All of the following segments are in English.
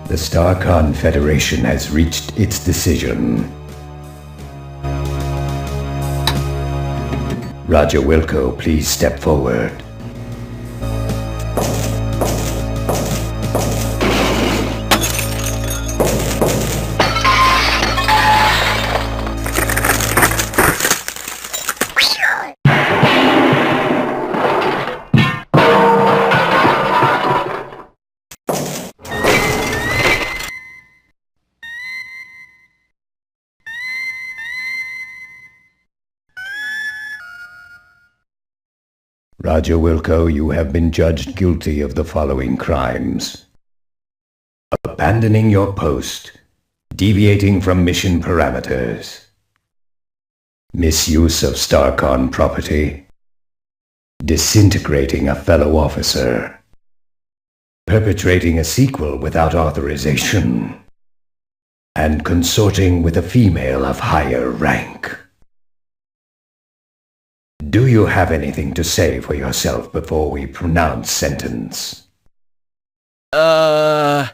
The StarCon Federation has reached its decision. Roger Wilco, please step forward. Roger Wilco, you have been judged guilty of the following crimes: abandoning your post, deviating from mission parameters, misuse of StarCon property, disintegrating a fellow officer, perpetrating a sequel without authorization, and consorting with a female of higher rank. Do you have anything to say for yourself before we pronounce sentence? Can't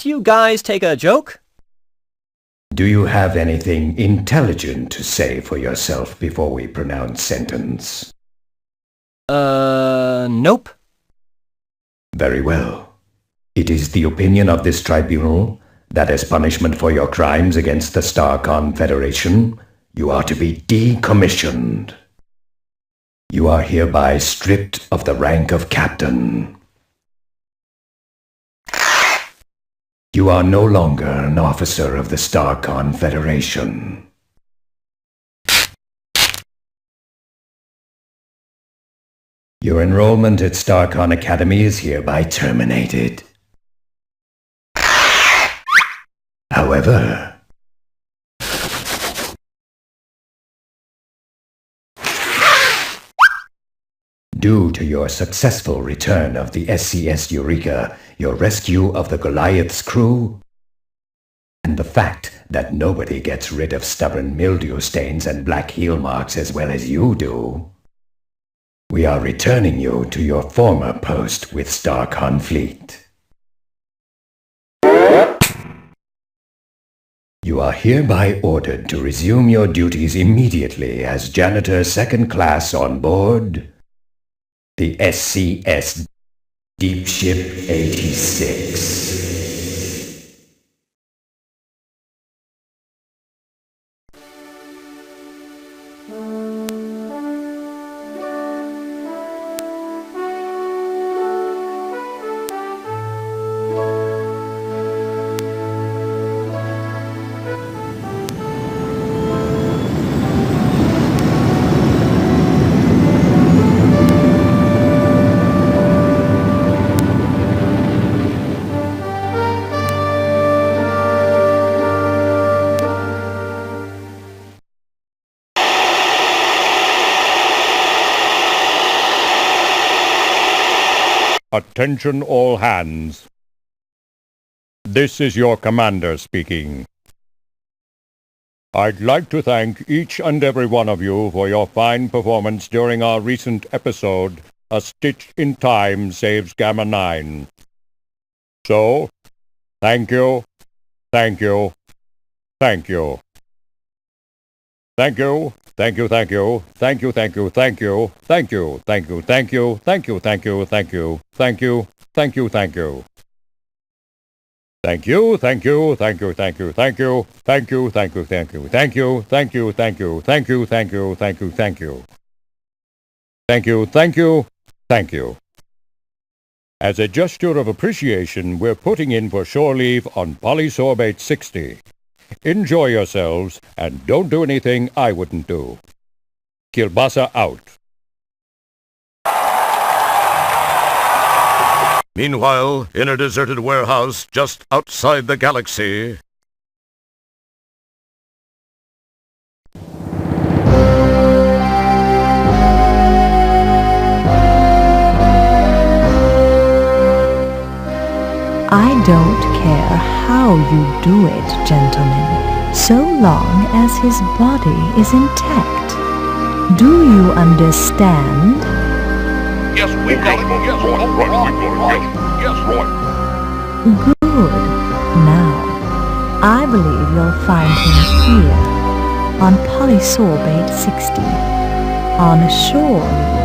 you guys take a joke? Do you have anything intelligent to say for yourself before we pronounce sentence? Nope. Very well. It is the opinion of this tribunal that as punishment for your crimes against the StarCon Federation, you are to be decommissioned. You are hereby stripped of the rank of captain. You are no longer an officer of the StarCon Federation. Your enrollment at StarCon Academy is hereby terminated. However, due to your successful return of the SCS Eureka, your rescue of the Goliath's crew, and the fact that nobody gets rid of stubborn mildew stains and black heel marks as well as you do, we are returning you to your former post with StarCon Fleet. You are hereby ordered to resume your duties immediately as janitor second class on board the SCS Deep Ship 86. Attention all hands. This is your commander speaking. I'd like to thank each and every one of you for your fine performance during our recent episode, A Stitch in Time Saves Gamma 9. So, thank you, thank you, thank you. Thank you, thank you, thank you, thank you, thank you, thank you, thank you, thank you, thank you, thank you, thank you, thank you, thank you, thank you, thank you. Thank you, thank you, thank you, thank you, thank you, thank you, thank you, thank you, thank you, thank you, thank you, thank you, thank you, thank you, thank you. Thank you, thank you, thank you. As a gesture of appreciation, we're putting in for shore leave on Polysorbate 60. Enjoy yourselves, and don't do anything I wouldn't do. Kielbasa out. Meanwhile, in a deserted warehouse just outside the galaxy... I don't care how you do it, gentlemen, so long as his body is intact. Do you understand? Yes, we got it. Yes, right, we got it. Yes, right. Good. Now, I believe you'll find him here, on Polysorbate 60, on a shore leave.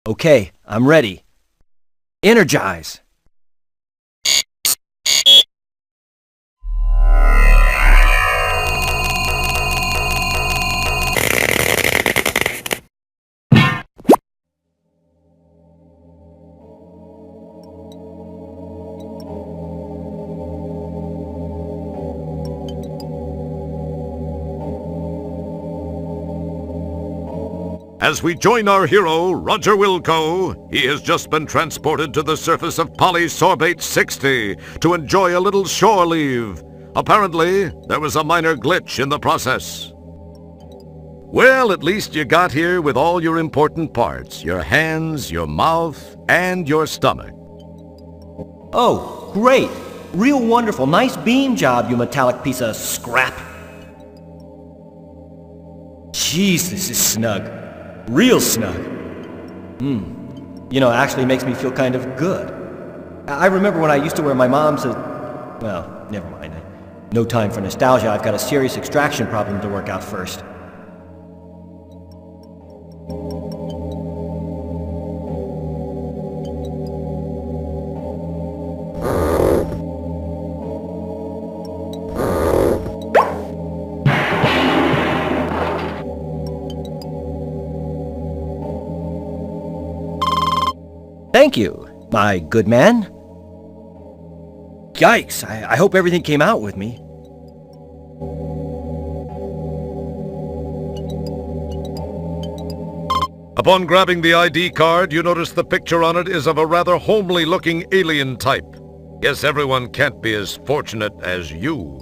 Okay, I'm ready. Energize! As we join our hero, Roger Wilco, he has just been transported to the surface of Polysorbate 60 to enjoy a little shore leave. Apparently, there was a minor glitch in the process. Well, at least you got here with all your important parts. Your hands, your mouth, and your stomach. Oh, great! Real wonderful. Nice beam job, you metallic piece of scrap. Jeez, this is snug. Real snug. You know, it actually makes me feel kind of good. I remember when I used to wear my mom's... well, never mind. No time for nostalgia. I've got a serious extraction problem to work out first. Thank you, my good man. Yikes, I hope everything came out with me. Upon grabbing the ID card, you notice the picture on it is of a rather homely-looking alien type. Guess everyone can't be as fortunate as you.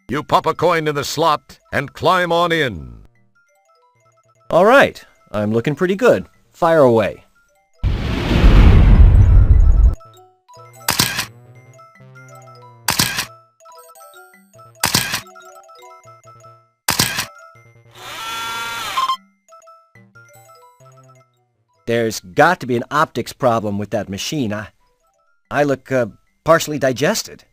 You pop a coin in the slot and climb on in. All right, I'm looking pretty good. Fire away. There's got to be an optics problem with that machine. I look partially digested.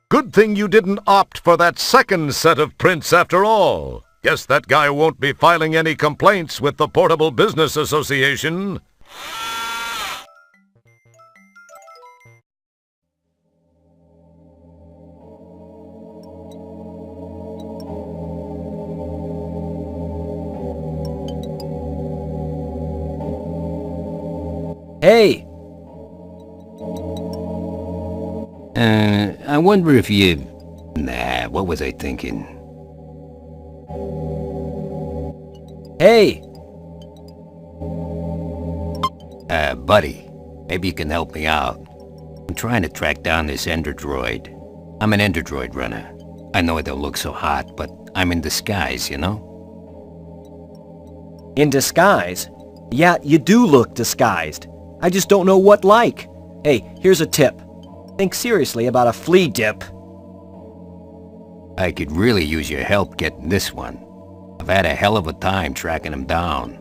Good thing you didn't opt for that second set of prints after all. Guess that guy won't be filing any complaints with the Portable Business Association. Hey! I wonder if you... Nah, what was I thinking? Hey! Buddy, maybe you can help me out. I'm trying to track down this Ender Droid. I'm an Ender Droid runner. I know I don't look so hot, but I'm in disguise, you know? In disguise? Yeah, you do look disguised. I just don't know what like. Hey, here's a tip. Think seriously about a flea dip. I could really use your help getting this one. I've had a hell of a time tracking him down.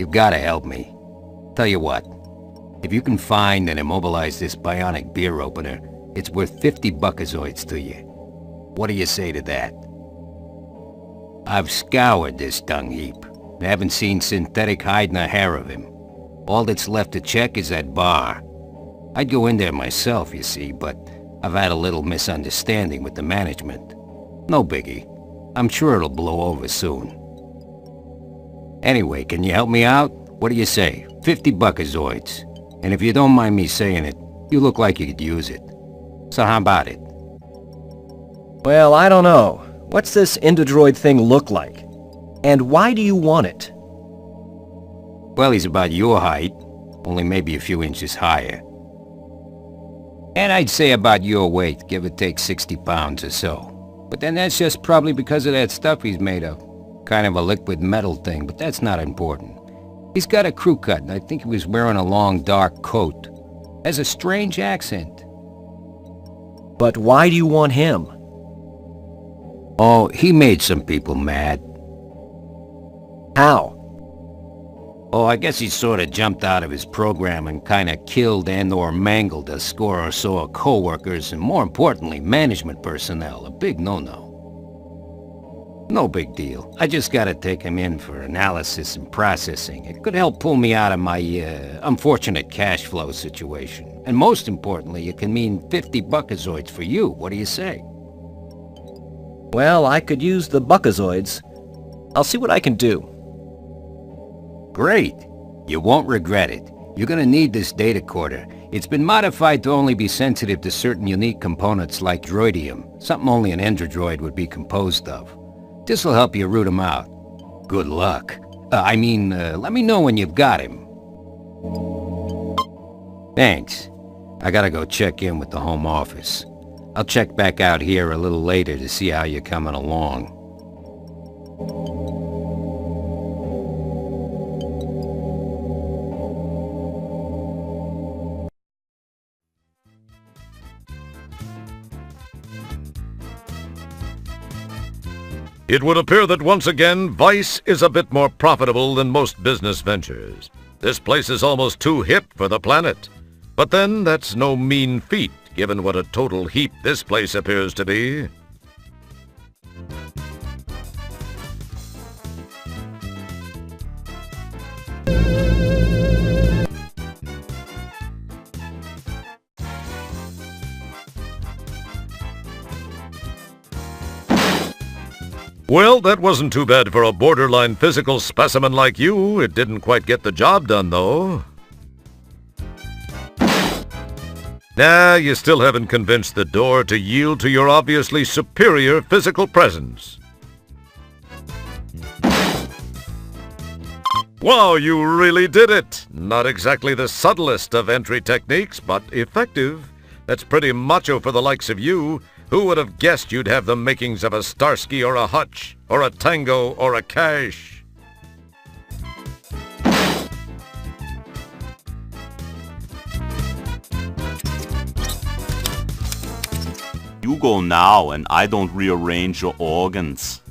You've gotta help me. Tell you what, if you can find and immobilize this bionic beer opener, it's worth 50 buckazoids to you. What do you say to that? I've scoured this dung heap. I haven't seen synthetic hide nor hair of him. All that's left to check is that bar. I'd go in there myself, you see, but I've had a little misunderstanding with the management. No biggie. I'm sure it'll blow over soon. Anyway, can you help me out? What do you say? 50 buckazoids. And if you don't mind me saying it, you look like you could use it. So how about it? Well, I don't know. What's this Endodroid thing look like? And why do you want it? Well, he's about your height, only maybe a few inches higher. And I'd say about your weight, give or take 60 pounds or so. But then that's just probably because of that stuff he's made of. Kind of a liquid metal thing, but that's not important. He's got a crew cut, and I think he was wearing a long dark coat. Has a strange accent. But why do you want him? Oh, he made some people mad. How? Oh, I guess he sort of jumped out of his program and kind of killed and/or mangled a score or so of co-workers and, more importantly, management personnel. A big no-no. No big deal. I just gotta take him in for analysis and processing. It could help pull me out of my, unfortunate cash flow situation. And most importantly, it can mean 50 buckazoids for you. What do you say? Well, I could use the buckazoids. I'll see what I can do. Great. You won't regret it. You're gonna need this data quarter. It's been modified to only be sensitive to certain unique components like droidium, something only an Endodroid would be composed of. This'll help you root him out. Good luck. Let me know when you've got him. Thanks. I gotta go check in with the home office. I'll check back out here a little later to see how you're coming along. It would appear that once again, Vice is a bit more profitable than most business ventures. This place is almost too hip for the planet. But then, that's no mean feat, given what a total heap this place appears to be. Well, that wasn't too bad for a borderline physical specimen like you. It didn't quite get the job done, though. Nah, you still haven't convinced the door to yield to your obviously superior physical presence. Wow, you really did it! Not exactly the subtlest of entry techniques, but effective. That's pretty macho for the likes of you. Who would have guessed you'd have the makings of a Starsky or a Hutch, or a Tango or a Cash? You go now and I don't rearrange your organs.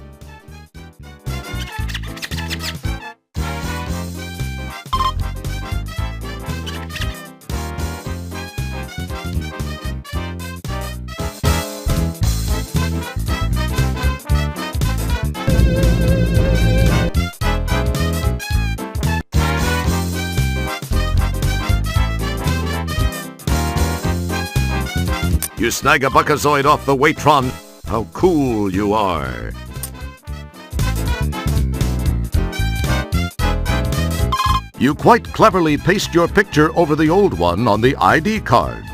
You snag a buckazoid off the Waitron. How cool you are. You quite cleverly paste your picture over the old one on the ID card.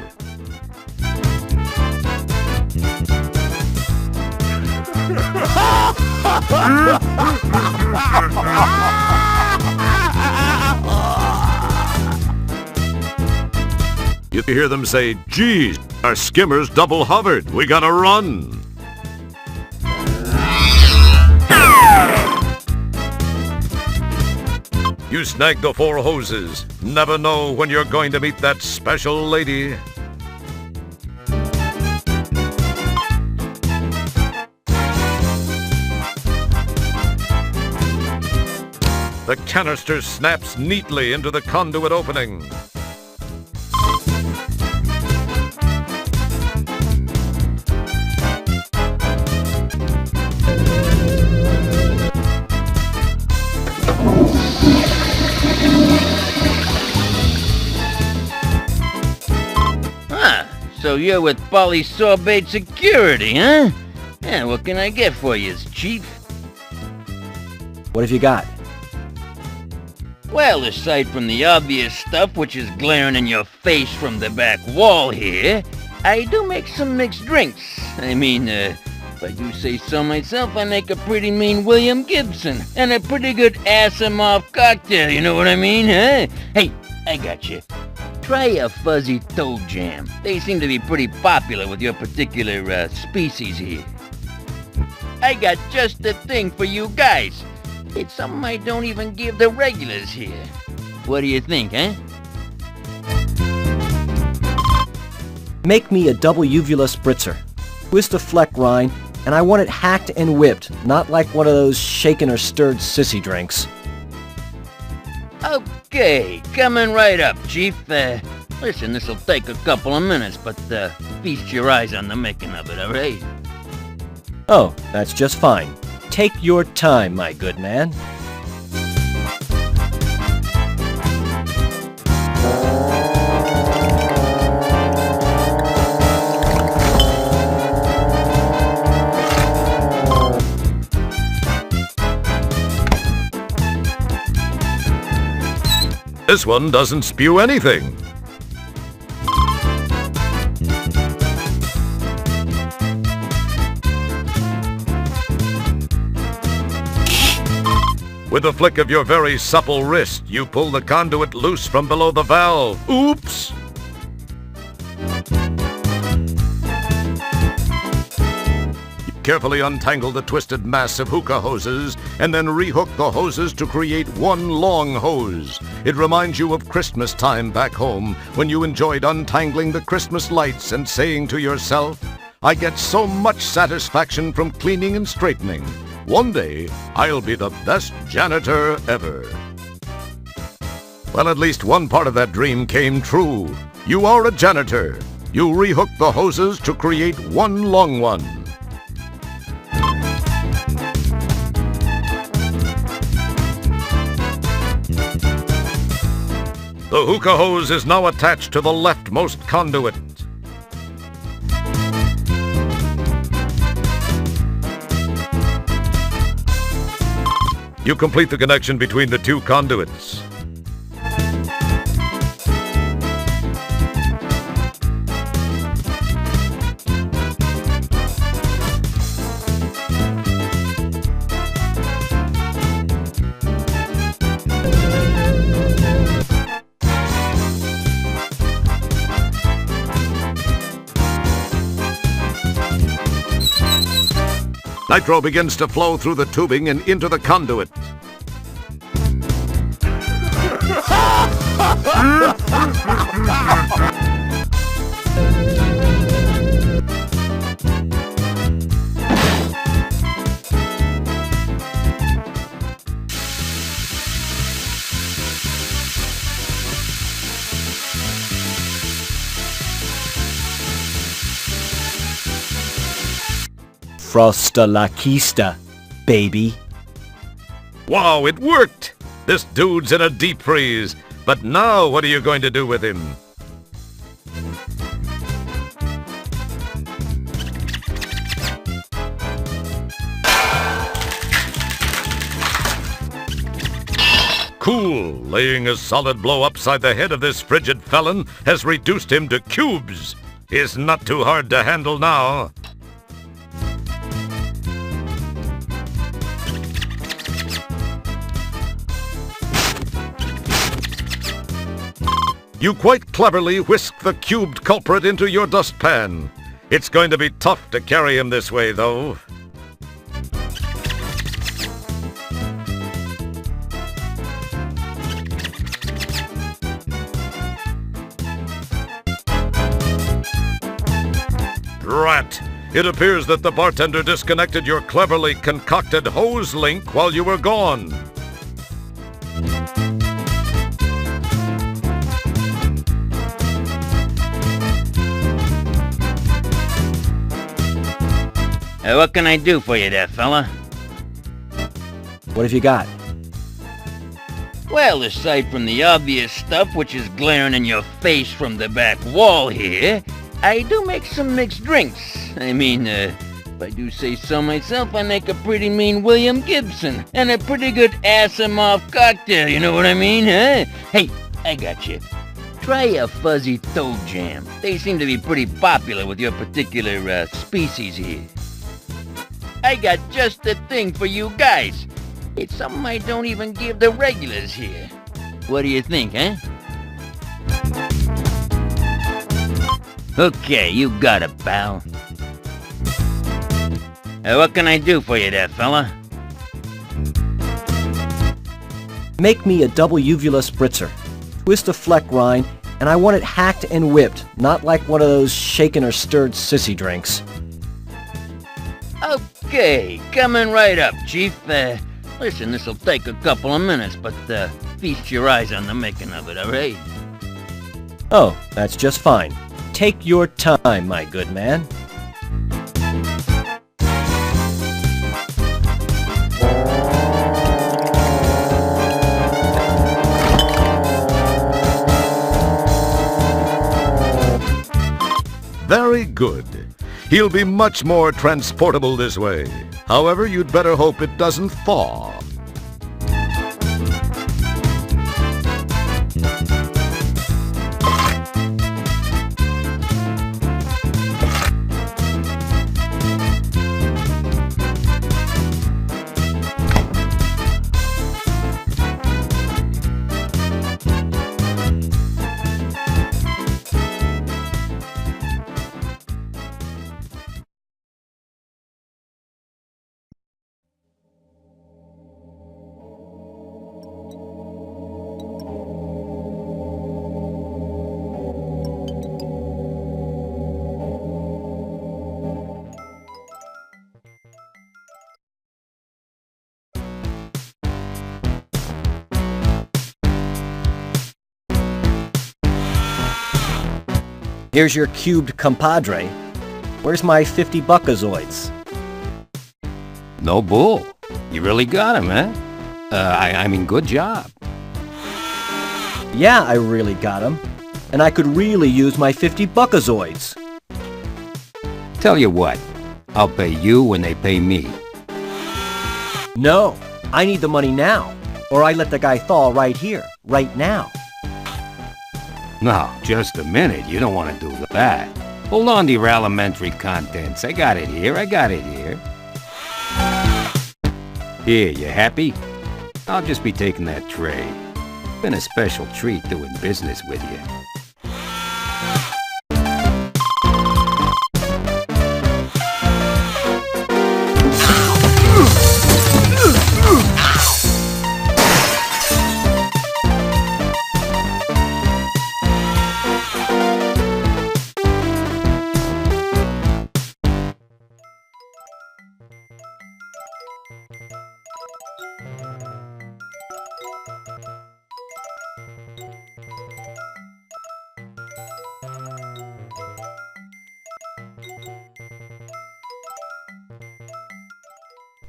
You hear them say, "Geez, our skimmer's double hovered. We gotta run." You snag the 4 hoses. Never know when you're going to meet that special lady. The canister snaps neatly into the conduit opening. So you're with Polysorbate Security, huh? Yeah, what can I get for you, Chief? What have you got? Well, aside from the obvious stuff which is glaring in your face from the back wall here, I do make some mixed drinks. I mean, if I do say so myself, I make a pretty mean William Gibson and a pretty good Asimov cocktail, you know what I mean, huh? Hey, I got you. Try a fuzzy toe jam. They seem to be pretty popular with your particular species here. I got just the thing for you guys. It's something I don't even give the regulars here. What do you think, eh? Make me a double uvula spritzer. Twist a fleck rind, and I want it hacked and whipped, not like one of those shaken or stirred sissy drinks. Okay, coming right up, Chief. Listen, this'll take a couple of minutes, but feast your eyes on the making of it, alright? Oh, that's just fine. Take your time, my good man. This one doesn't spew anything. With a flick of your very supple wrist, you pull the conduit loose from below the valve. Oops! You carefully untangle the twisted mass of hookah hoses and then rehook the hoses to create one long hose. It reminds you of Christmas time back home when you enjoyed untangling the Christmas lights and saying to yourself, "I get so much satisfaction from cleaning and straightening. One day, I'll be the best janitor ever." Well, at least one part of that dream came true. You are a janitor. You rehook the hoses to create one long one. The hookah hose is now attached to the leftmost conduit. You complete the connection between the two conduits. Nitro begins to flow through the tubing and into the conduit. Frosta la Kista, baby. Wow, it worked! This dude's in a deep freeze. But now what are you going to do with him? Cool! Laying a solid blow upside the head of this frigid felon has reduced him to cubes. He's not too hard to handle now. You quite cleverly whisk the cubed culprit into your dustpan. It's going to be tough to carry him this way, though. Drat! It appears that the bartender disconnected your cleverly concocted hose link while you were gone. What can I do for you there, fella? What have you got? Well, aside from the obvious stuff which is glaring in your face from the back wall here, I do make some mixed drinks. I mean, if I do say so myself, I make a pretty mean William Gibson and a pretty good ass-em-off cocktail, you know what I mean, huh? Hey, I got you. Try a fuzzy toad jam. They seem to be pretty popular with your particular, species here. I got just the thing for you guys. It's something I don't even give the regulars here. What do you think, huh? Okay, you got it, pal. What can I do for you there, fella? Make me a double uvula spritzer. Twist a fleck rind, and I want it hacked and whipped, not like one of those shaken or stirred sissy drinks. Okay, coming right up, Chief. Listen, this'll take a couple of minutes, but feast your eyes on the making of it, alright? Oh, that's just fine. Take your time, my good man. Very good. He'll be much more transportable this way. However, you'd better hope it doesn't thaw. Here's your cubed compadre. Where's my 50 buckazoids? No bull. You really got him, huh? I mean, good job. Yeah, I really got him. And I could really use my 50 buckazoids. Tell you what, I'll pay you when they pay me. No, I need the money now. Or I let the guy thaw right here, right now. No, just a minute. You don't want to do that. Hold on to your alimentary contents. I got it here. Here, you happy? I'll just be taking that tray. Been a special treat doing business with you.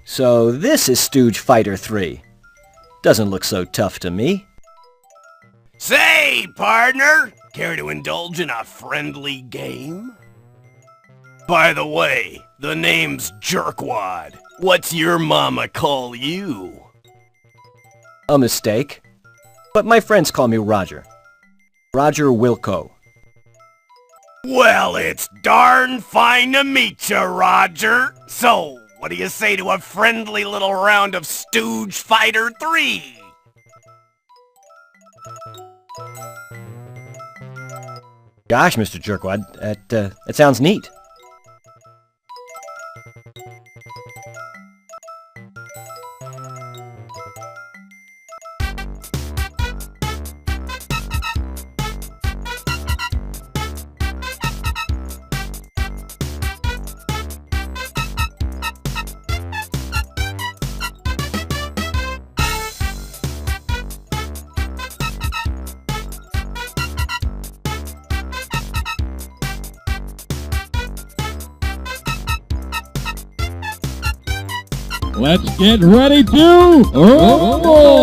So this is Stooge Fighter 3. Doesn't look so tough to me. Say, partner, care to indulge in a friendly game? By the way, the name's Jerkwad. What's your mama call you? A mistake. But my friends call me Roger. Roger Wilco. Well, it's darn fine to meet you, Roger. So, what do you say to a friendly little round of Stooge Fighter 3? Gosh, Mr. Jerkwad, that sounds neat. Let's get ready to rumble!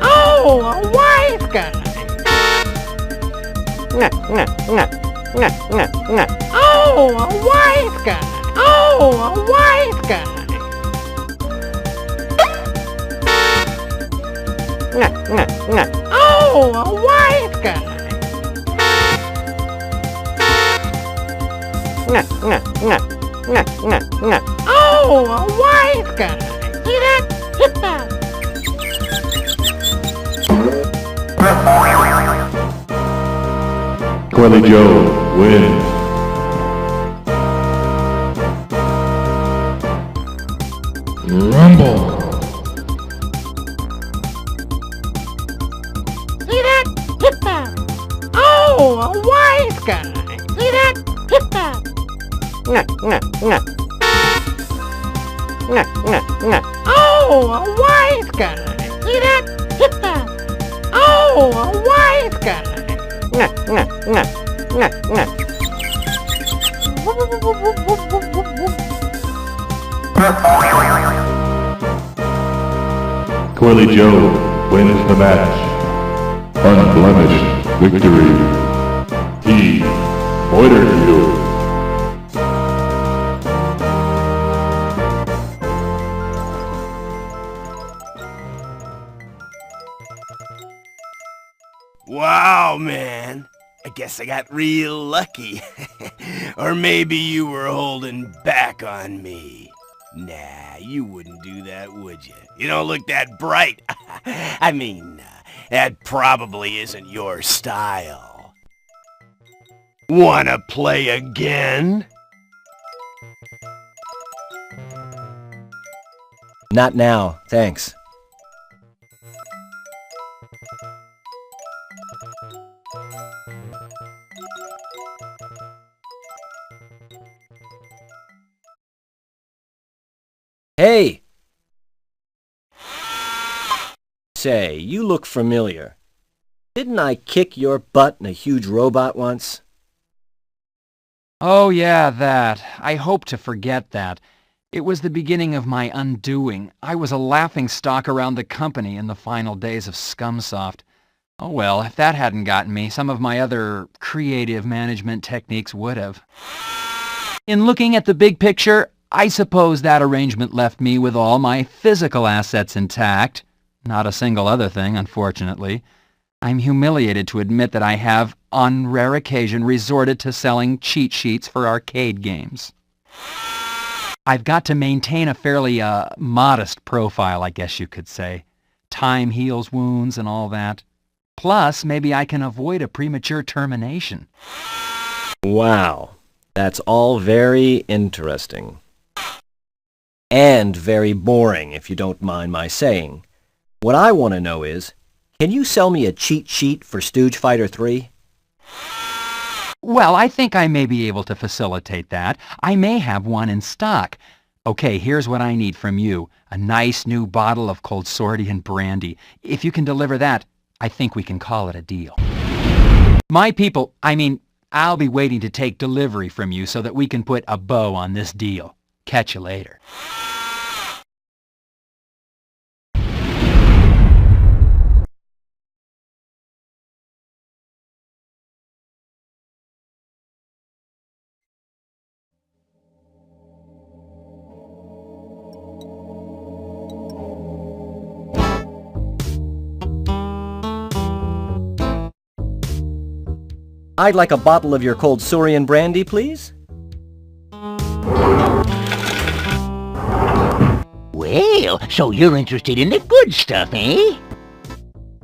Oh, a wise guy. Oh, a wise guy. Oh, a wise guy. Oh, a wise guy. Oh, a wise guy. See that? Hit that. Quelly Joe wins. Rumble. See that? Hit that. Oh, a wise guy. See that? Hit that. Oh, a wise guy. See that? Hit that. Oh, a wise guy. Quelly Joe wins the match. Unblemished victory. He ordered you. Wow, man. I guess I got real lucky. Or maybe you were holding back on me. Nah, you wouldn't do that, would you? You don't look that bright. I mean, that probably isn't your style. Wanna play again? Not now, thanks. Hey! Say, you look familiar. Didn't I kick your butt in a huge robot once? Oh yeah, that. I hope to forget that. It was the beginning of my undoing. I was a laughingstock around the company in the final days of Scumsoft. Oh well, if that hadn't gotten me, some of my other creative management techniques would have. In looking at the big picture, I suppose that arrangement left me with all my physical assets intact. Not a single other thing, unfortunately. I'm humiliated to admit that I have, on rare occasion, resorted to selling cheat sheets for arcade games. I've got to maintain a fairly, modest profile, I guess you could say. Time heals wounds and all that. Plus, maybe I can avoid a premature termination. Wow, that's all very interesting. And very boring, if you don't mind my saying. What I want to know is, can you sell me a cheat sheet for Stooge Fighter 3? Well, I think I may be able to facilitate that. I may have one in stock. Okay, here's what I need from you. A nice new bottle of Cold Swordian brandy. If you can deliver that, I think we can call it a deal. My people, I'll be waiting to take delivery from you so that we can put a bow on this deal. Catch you later. I'd like a bottle of your Cold Swordian brandy, please. Well, so you're interested in the good stuff, eh?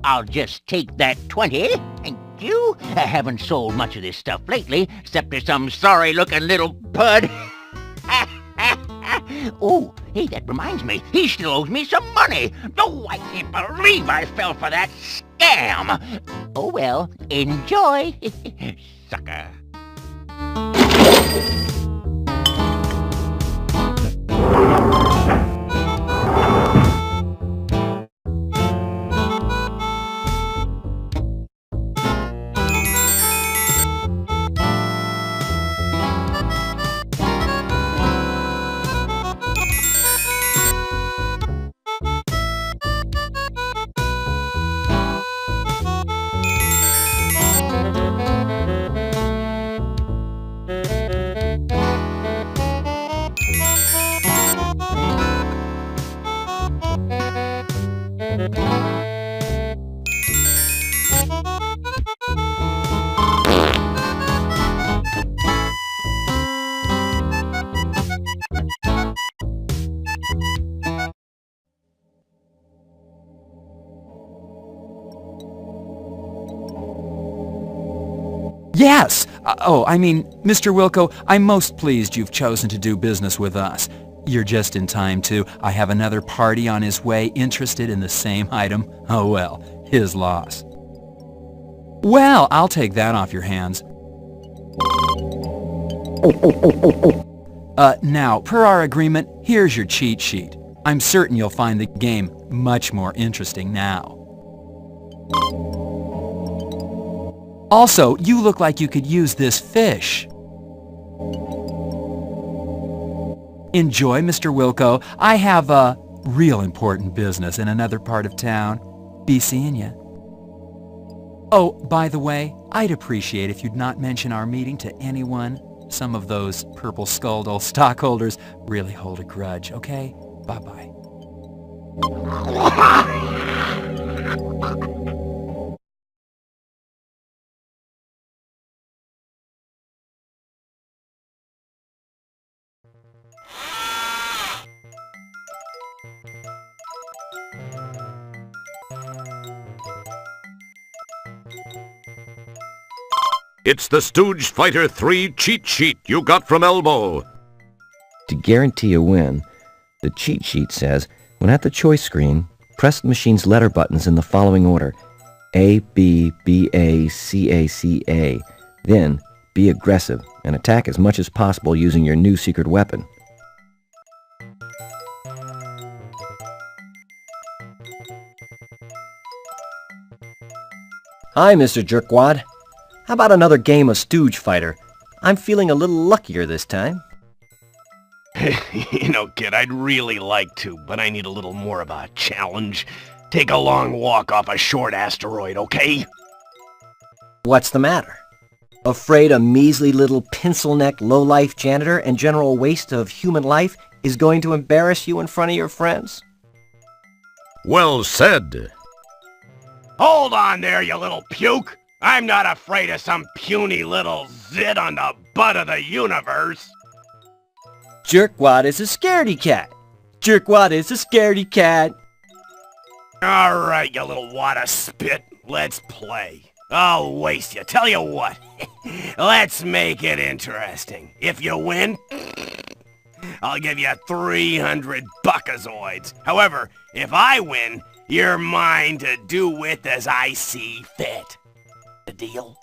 I'll just take that 20. Thank you. I haven't sold much of this stuff lately, except to some sorry-looking little bud. Oh, hey, that reminds me. He still owes me some money. Oh, I can't believe I fell for that scam. Oh, well, enjoy, sucker. Yes! Mr. Wilco, I'm most pleased you've chosen to do business with us. You're just in time, too. I have another party on his way interested in the same item. Oh well, his loss. Well, I'll take that off your hands. Now, per our agreement, here's your cheat sheet. I'm certain you'll find the game much more interesting now. Also, you look like you could use this fish. Enjoy, Mr. Wilco. I have a real important business in another part of town. Be seeing ya. Oh, by the way, I'd appreciate if you'd not mention our meeting to anyone. Some of those purple-skulled old stockholders really hold a grudge, okay? Bye-bye. It's the Stooge Fighter 3 cheat sheet you got from Elmo. To guarantee a win, the cheat sheet says, when at the choice screen, press the machine's letter buttons in the following order: A, B, B, A, C, A, C, A. Then, be aggressive and attack as much as possible using your new secret weapon. Hi, Mr. Jerkwad. How about another game of Stooge Fighter? I'm feeling a little luckier this time. You know, kid, I'd really like to, but I need a little more of a challenge. Take a long walk off a short asteroid, okay? What's the matter? Afraid a measly little pencil-neck low-life janitor and general waste of human life is going to embarrass you in front of your friends? Well said. Hold on there, you little puke! I'm not afraid of some puny little zit on the butt of the universe! Jerkwad is a scaredy cat! Jerkwad is a scaredy cat! Alright, you little wad of spit, let's play. I'll waste you. Tell you what, let's make it interesting. If you win, I'll give you 300 buckazoids. However, if I win, you're mine to do with as I see fit. The deal?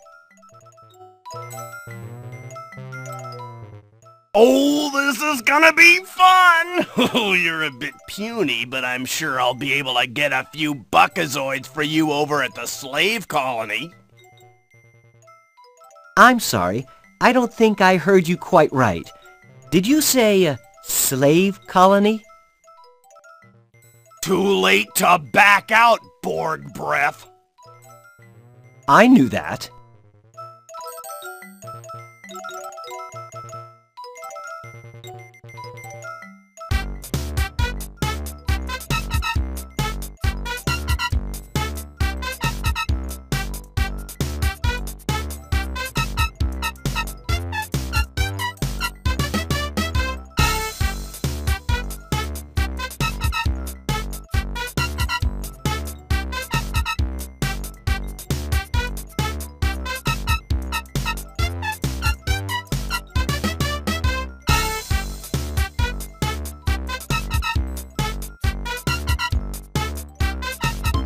Oh, this is gonna be fun! Oh, you're a bit puny, but I'm sure I'll be able to get a few buckazoids for you over at the slave colony. I'm sorry, I don't think I heard you quite right. Did you say, slave colony? Too late to back out, Borg breath. I knew that.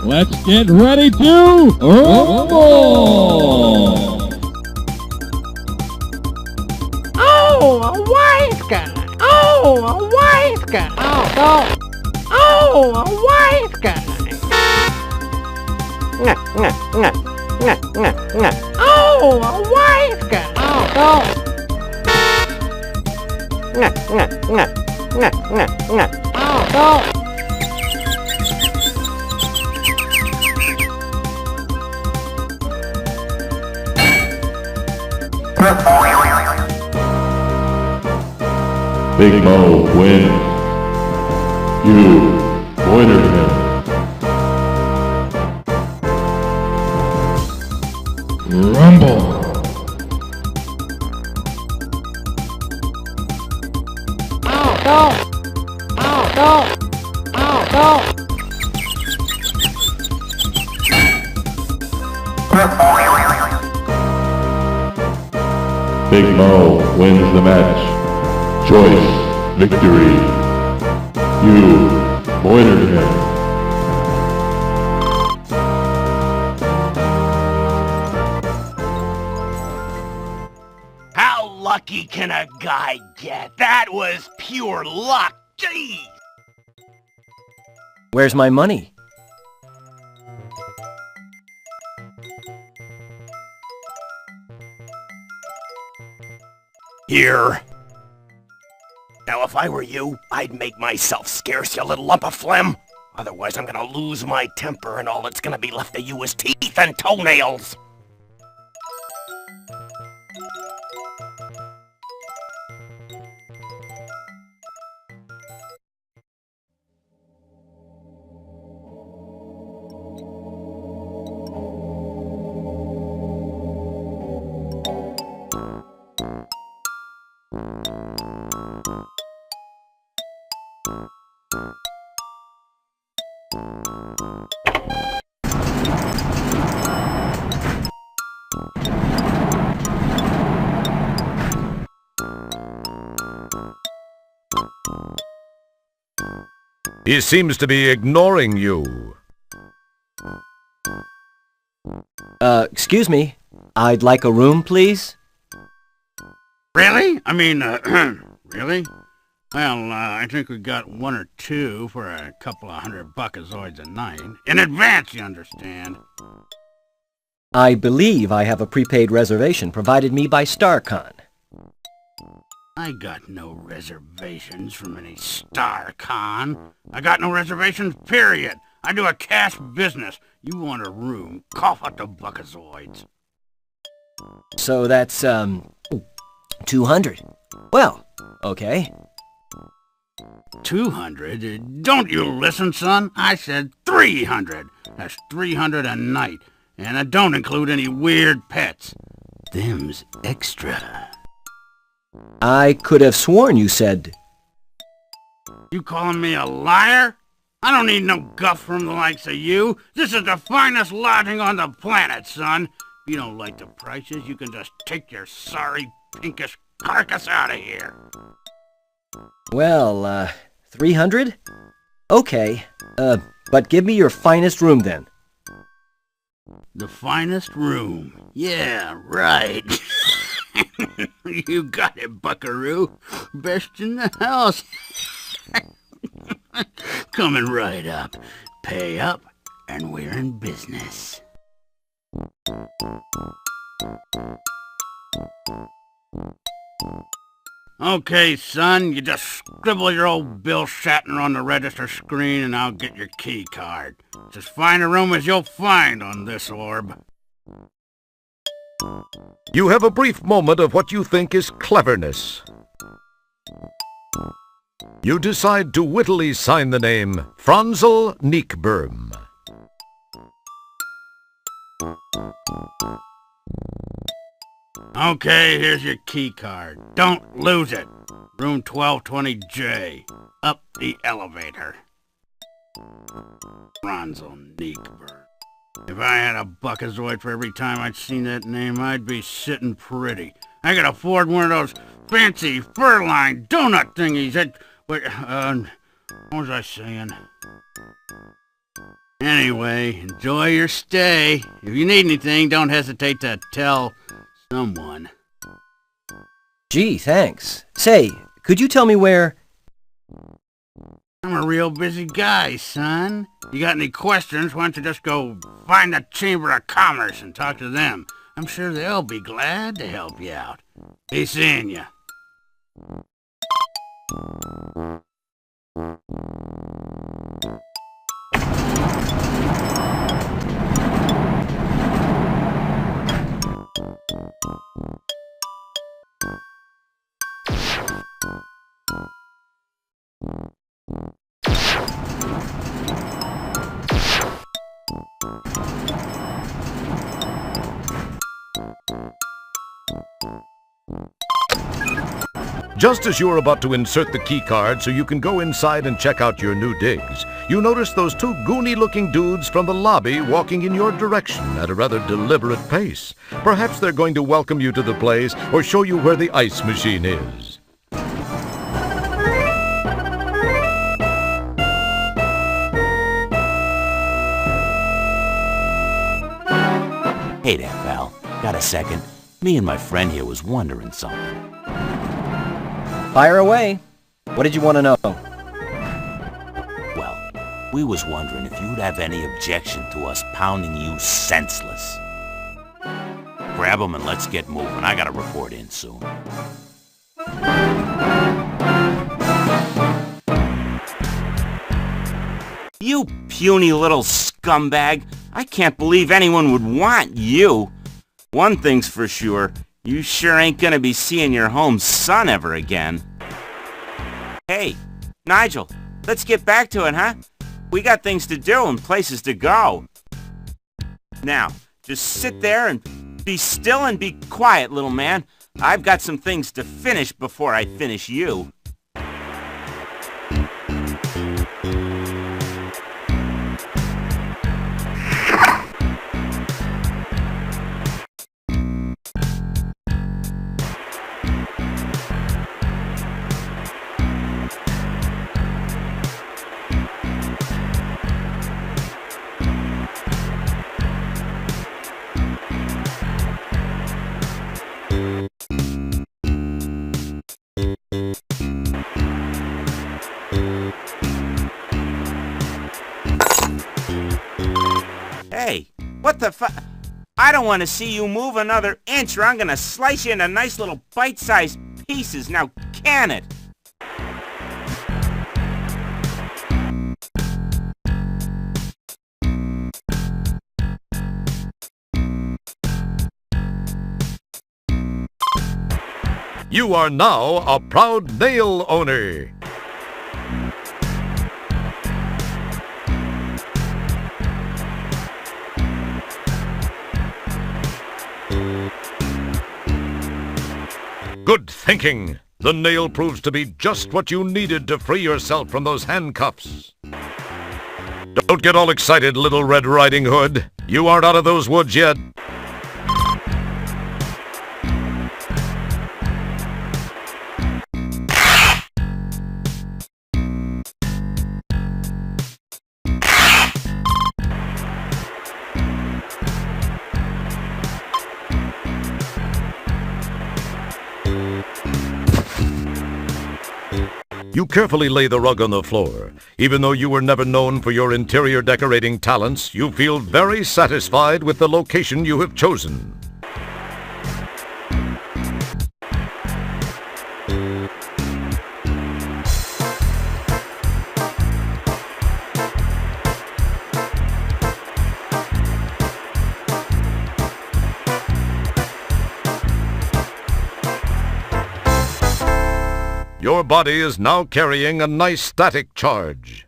Let's get ready to rumble! Oh, a wise guy! Oh, a wise guy! Oh, a wise guy! Oh, a wise guy! Oh, Big Mo wins. You loitered him. Rumble! Big Mo wins the match. Choice victory. You murdered him. How lucky can a guy get? That was pure luck. Jeez. Where's my money? Here. Now, if I were you, I'd make myself scarce, you little lump of phlegm. Otherwise, I'm gonna lose my temper, and all that's gonna be left of you is teeth and toenails. He seems to be ignoring you. Excuse me. I'd like a room, please. Really? I mean, really? Well, I think we got one or two for a couple of $100 buckazoids a night. In advance, you understand. I believe I have a prepaid reservation provided me by StarCon. I got no reservations from any StarCon. I got no reservations, period. I do a cash business. You want a room, cough out the buckazoids. So that's, 200. Well, okay. 200? Don't you listen, son? I said 300. That's 300 a night. And I don't include any weird pets. Them's extra. I could have sworn you said... You calling me a liar? I don't need no guff from the likes of you. This is the finest lodging on the planet, son. If you don't like the prices, you can just take your sorry, pinkish carcass out of here. Well, 300? Okay, but give me your finest room then. The finest room? Yeah, right. You got it, buckaroo. Best in the house. Coming right up. Pay up, and we're in business. Okay, son, you just scribble your old Bill Shatner on the register screen and I'll get your key card. It's as fine a room as you'll find on this orb. You have a brief moment of what you think is cleverness. You decide to wittily sign the name Franzel Nickberm. Okay, here's your key card. Don't lose it. Room 1220J. Up the elevator. Franzel Nickberm. If I had a buckazoid for every time I'd seen that name, I'd be sitting pretty. I could afford one of those fancy fur-lined donut thingies that... But, what was I saying? Anyway, enjoy your stay. If you need anything, don't hesitate to tell someone. Gee, thanks. Say, could you tell me where... I'm a real busy guy, son. You got any questions, why don't you just go find the Chamber of Commerce and talk to them. I'm sure they'll be glad to help you out. Be seeing ya. Just as you are about to insert the key card so you can go inside and check out your new digs, you notice those two goony-looking dudes from the lobby walking in your direction at a rather deliberate pace. Perhaps they're going to welcome you to the place or show you where the ice machine is. Hey there, pal. Got a second? Me and my friend here was wondering something. Fire away. What did you want to know? Well, we was wondering if you'd have any objection to us pounding you senseless. Grab 'em and let's get moving. I gotta report in soon. You puny little scumbag. I can't believe anyone would want you. One thing's for sure. You sure ain't gonna be seeing your home son ever again. Hey, Nigel, let's get back to it, huh? We got things to do and places to go. Now, just sit there and be still and be quiet, little man. I've got some things to finish before I finish you. Hey, what the fu- I don't want to see you move another inch or I'm gonna slice you into nice little bite-sized pieces. Now, can it? You are now a proud nail owner. Good thinking. The nail proves to be just what you needed to free yourself from those handcuffs. Don't get all excited, Little Red Riding Hood. You aren't out of those woods yet. You carefully lay the rug on the floor. Even though you were never known for your interior decorating talents, you feel very satisfied with the location you have chosen. Your body is now carrying a nice static charge.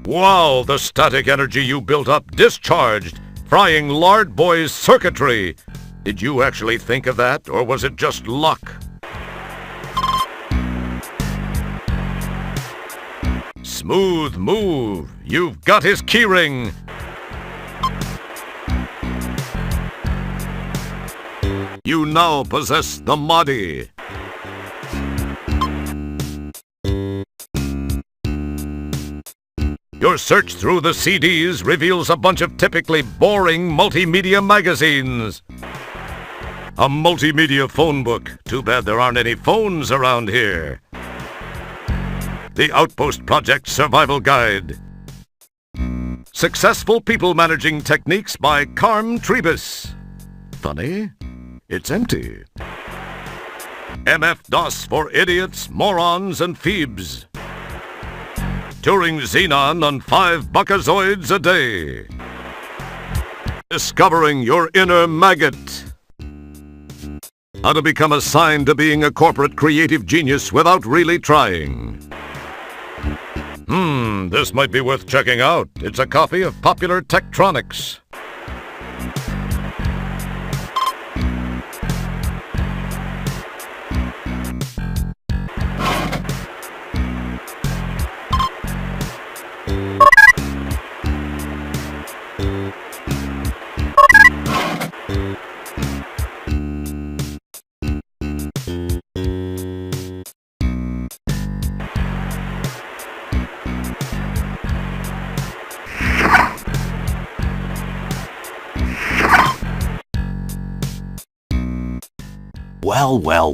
Wow, the static energy you built up discharged, frying Lard Boy's circuitry. Did you actually think of that, or was it just luck? Smooth move. You've got his keyring. You now possess the Mahdi. Your search through the CDs reveals a bunch of typically boring multimedia magazines. A multimedia phone book. Too bad there aren't any phones around here. The Outpost Project Survival Guide. Successful People Managing Techniques by Carm Trebus. Funny, it's empty. MF-DOS for idiots, morons, and phoebes. Turing Xenon on 5 buckazoids a day. Discovering your inner maggot. How to become assigned to being a corporate creative genius without really trying. This might be worth checking out. It's a copy of Popular Tektronix.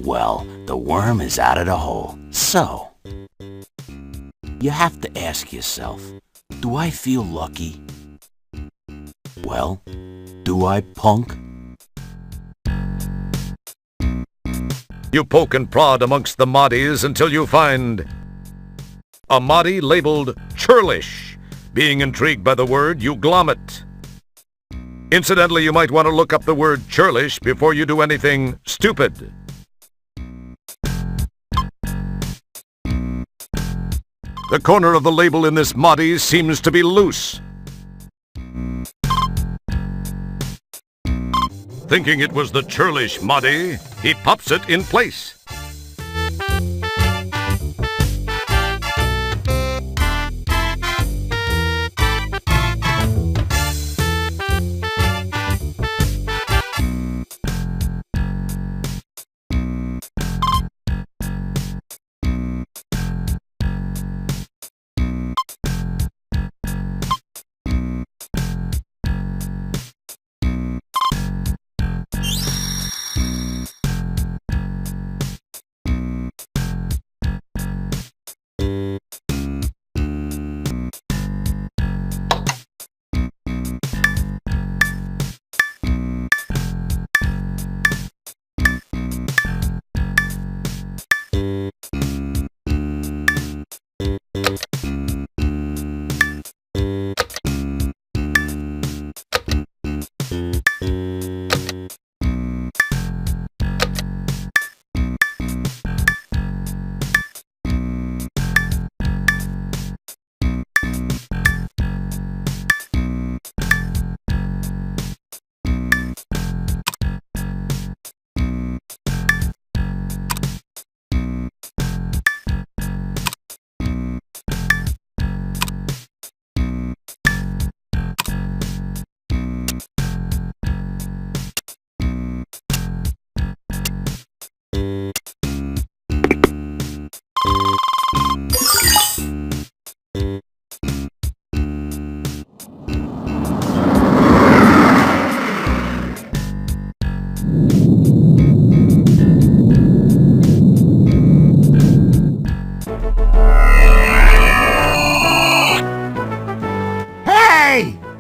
Well, the worm is out of the hole. So, you have to ask yourself, do I feel lucky? Well, do I, punk? You poke and prod amongst the moddies until you find a moddy labeled churlish. Being intrigued by the word, you glom it. Incidentally, you might want to look up the word churlish before you do anything stupid. The corner of the label in this moddy seems to be loose. Thinking it was the churlish moddy, he pops it in place.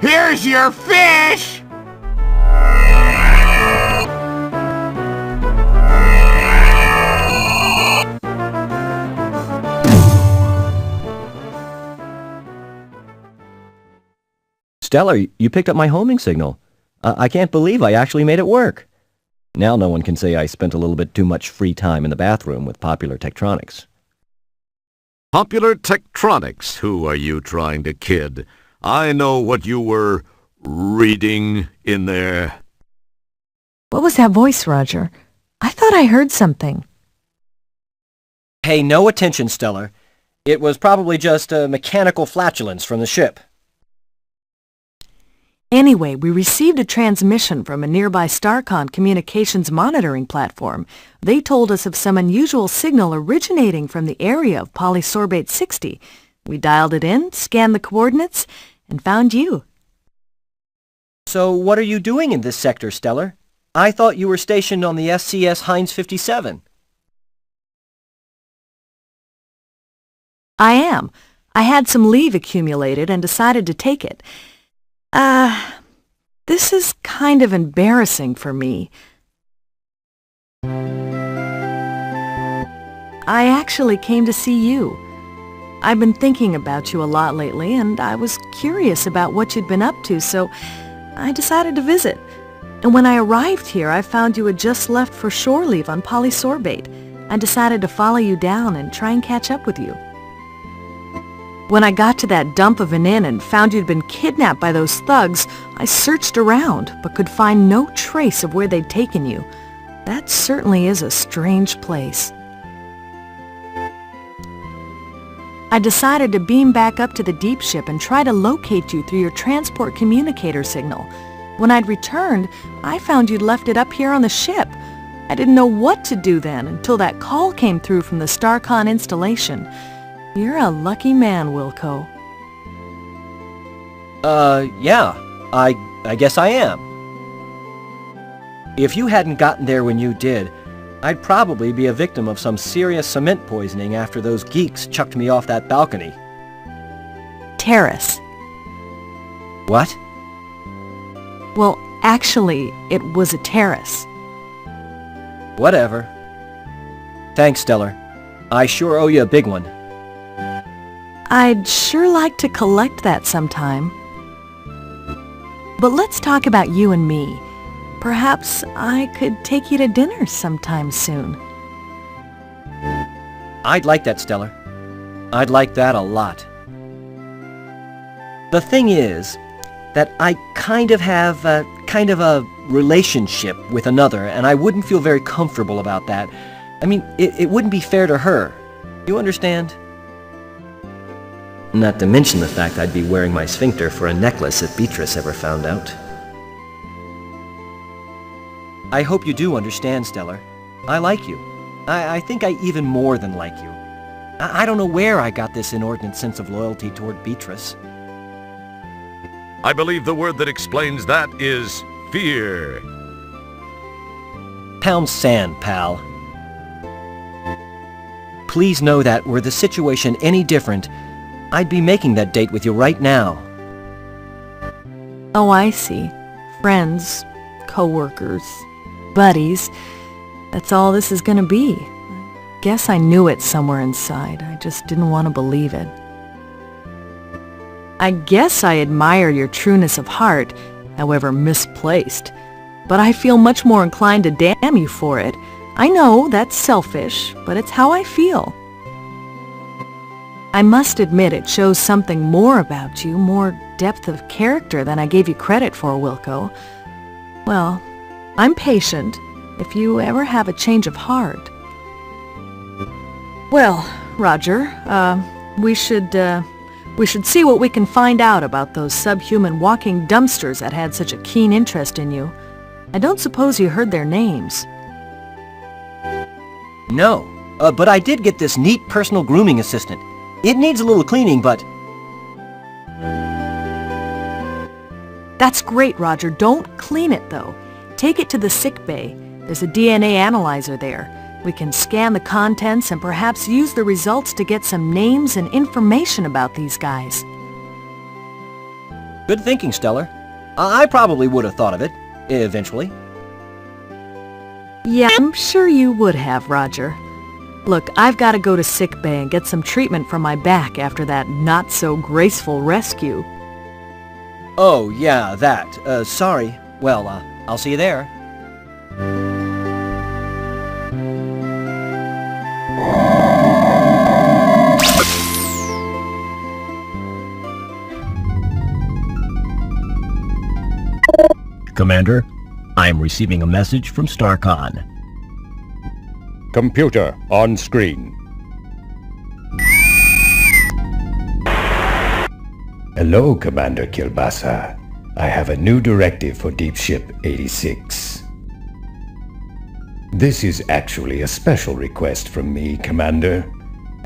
Here's your fish! Stellar, you picked up my homing signal. I can't believe I actually made it work. Now no one can say I spent a little bit too much free time in the bathroom with Popular Tektronix. Popular Tektronix? Who are you trying to kid? I know what you were reading in there. What was that voice, Roger? I thought I heard something. Pay no attention, Stellar. It was probably just a mechanical flatulence from the ship. Anyway, we received a transmission from a nearby StarCon communications monitoring platform. They told us of some unusual signal originating from the area of Polysorbate 60. We dialed it in, scanned the coordinates, and found you. So what are you doing in this sector, Stellar? I thought you were stationed on the SCS Heinz 57. I am. I had some leave accumulated and decided to take it. This is kind of embarrassing for me. I actually came to see you. I've been thinking about you a lot lately, and I was curious about what you'd been up to, so I decided to visit. And when I arrived here, I found you had just left for shore leave on Polysorbate. I decided to follow you down and try and catch up with you. When I got to that dump of an inn and found you'd been kidnapped by those thugs, I searched around, but could find no trace of where they'd taken you. That certainly is a strange place. I decided to beam back up to the deep ship and try to locate you through your transport communicator signal. When I'd returned, I found you'd left it up here on the ship. I didn't know what to do then until that call came through from the StarCon installation. You're a lucky man, Wilco. Yeah. I guess I am. If you hadn't gotten there when you did, I'd probably be a victim of some serious cement poisoning after those geeks chucked me off that balcony. Terrace. What? Well, actually, it was a terrace. Whatever. Thanks, Stellar. I sure owe you a big one. I'd sure like to collect that sometime. But let's talk about you and me. Perhaps I could take you to dinner sometime soon. I'd like that, Stellar. I'd like that a lot. The thing is that I kind of have a relationship with another, and I wouldn't feel very comfortable about that. I mean, it wouldn't be fair to her. You understand? Not to mention the fact I'd be wearing my sphincter for a necklace if Beatrice ever found out. I hope you do understand, Stellar. I like you. I think I even more than like you. I don't know where I got this inordinate sense of loyalty toward Beatrice. I believe the word that explains that is fear. Pound sand, pal. Please know that were the situation any different, I'd be making that date with you right now. Oh, I see. Friends, co-workers, buddies. That's all this is gonna be. I guess I knew it somewhere inside. I just didn't want to believe it. I guess I admire your trueness of heart, however misplaced. But I feel much more inclined to damn you for it. I know that's selfish, but it's how I feel. I must admit it shows something more about you, more depth of character than I gave you credit for, Wilco. Well, I'm patient if you ever have a change of heart. Well, Roger, we should see what we can find out about those subhuman walking dumpsters that had such a keen interest in you. I don't suppose you heard their names. No, but I did get this neat personal grooming assistant. It needs a little cleaning, but... That's great, Roger. Don't clean it, though. Take it to the sick bay. There's a DNA analyzer there. We can scan the contents and perhaps use the results to get some names and information about these guys. Good thinking, Stellar. I probably would have thought of it, eventually. Yeah, I'm sure you would have, Roger. Look, I've got to go to sick bay and get some treatment for my back after that not-so-graceful rescue. Oh, yeah, that. Sorry. Well, I'll see you there. Commander, I am receiving a message from StarCon. Computer on screen. Hello, Commander Kilbasa. I have a new directive for Deep Ship 86. This is actually a special request from me, Commander.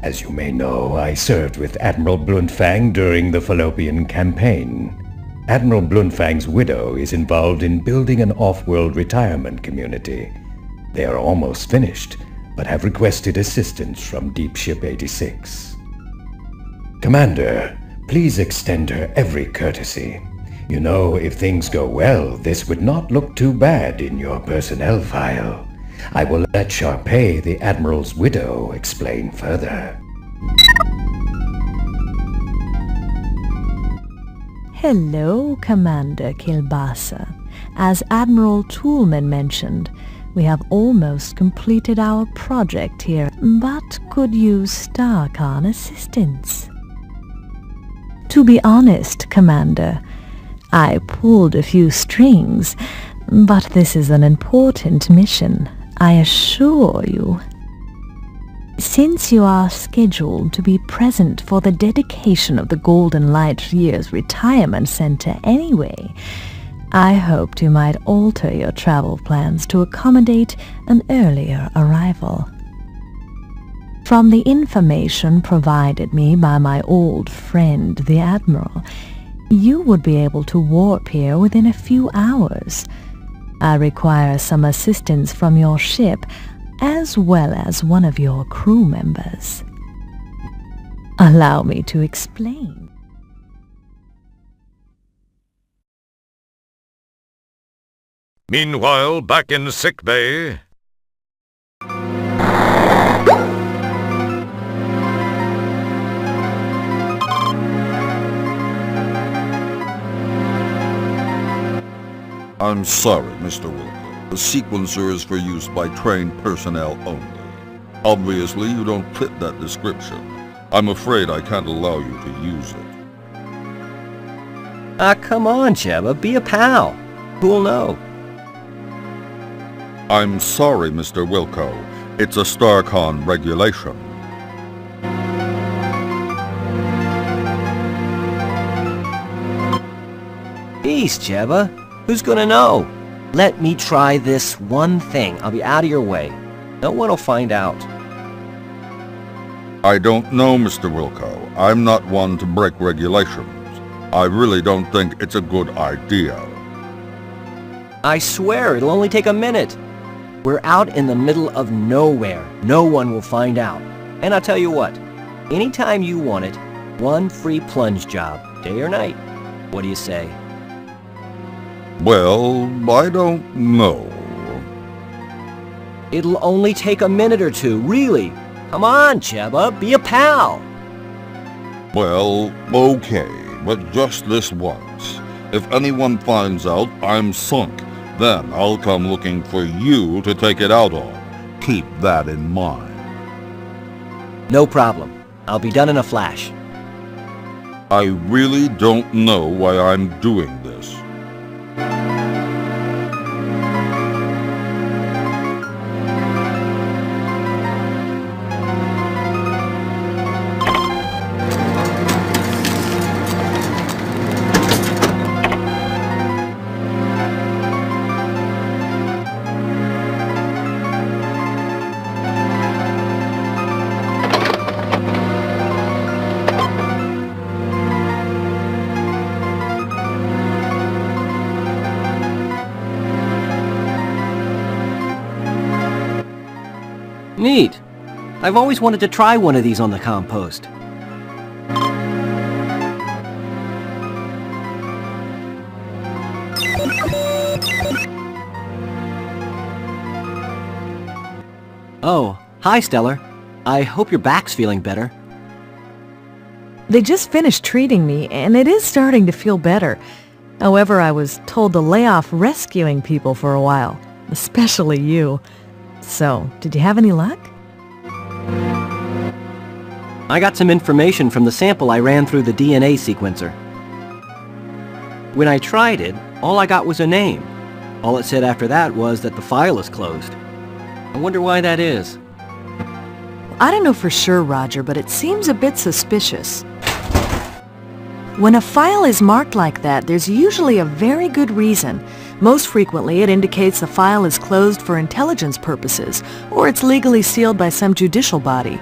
As you may know, I served with Admiral Bluntfang during the Fallopian Campaign. Admiral Bluntfang's widow is involved in building an off-world retirement community. They are almost finished, but have requested assistance from Deep Ship 86. Commander, please extend her every courtesy. You know, if things go well, this would not look too bad in your personnel file. I will let Sharpay, the Admiral's widow, explain further. Hello, Commander Kilbasa. As Admiral Toolman mentioned, we have almost completed our project here, but could use StarCon assistance. To be honest, Commander, I pulled a few strings, but this is an important mission, I assure you. Since you are scheduled to be present for the dedication of the Golden Light Year's retirement center anyway, I hoped you might alter your travel plans to accommodate an earlier arrival. From the information provided me by my old friend, the Admiral, you would be able to warp here within a few hours. I require some assistance from your ship, as well as one of your crew members. Allow me to explain. Meanwhile, back in sickbay... I'm sorry, Mr. Wilco. The sequencer is for use by trained personnel only. Obviously, you don't fit that description. I'm afraid I can't allow you to use it. Come on, Cheba, be a pal. Who'll know? I'm sorry, Mr. Wilco. It's a StarCon regulation. Peace, Cheba. Who's gonna know? Let me try this one thing. I'll be out of your way. No one will find out. I don't know, Mr. Wilco. I'm not one to break regulations. I really don't think it's a good idea. I swear it'll only take a minute. We're out in the middle of nowhere. No one will find out. And I'll tell you what, anytime you want it, one free plunge job, day or night. What do you say? Well, I don't know. It'll only take a minute or two, really. Come on, Cheba, be a pal. Well, okay, but just this once. If anyone finds out I'm sunk, then I'll come looking for you to take it out on. Keep that in mind. No problem. I'll be done in a flash. I really don't know why I'm doing this. Neat. I've always wanted to try one of these on the compost. Oh, hi, Stellar. I hope your back's feeling better. They just finished treating me, and it is starting to feel better. However, I was told to lay off rescuing people for a while, especially you. So, did you have any luck? I got some information from the sample I ran through the DNA sequencer. When I tried it, all I got was a name. All it said after that was that the file is closed. I wonder why that is. I don't know for sure, Roger, but it seems a bit suspicious. When a file is marked like that, there's usually a very good reason. Most frequently, it indicates the file is closed for intelligence purposes, or it's legally sealed by some judicial body.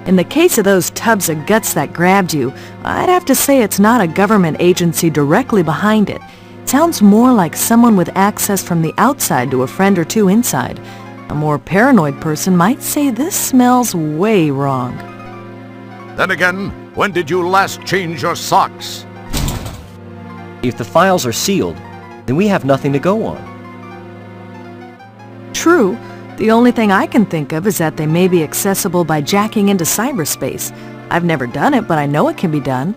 In the case of those tubs of guts that grabbed you, I'd have to say it's not a government agency directly behind it. It sounds more like someone with access from the outside to a friend or two inside. A more paranoid person might say this smells way wrong. Then again, when did you last change your socks? If the files are sealed, then we have nothing to go on. True. The only thing I can think of is that they may be accessible by jacking into cyberspace. I've never done it, but I know it can be done.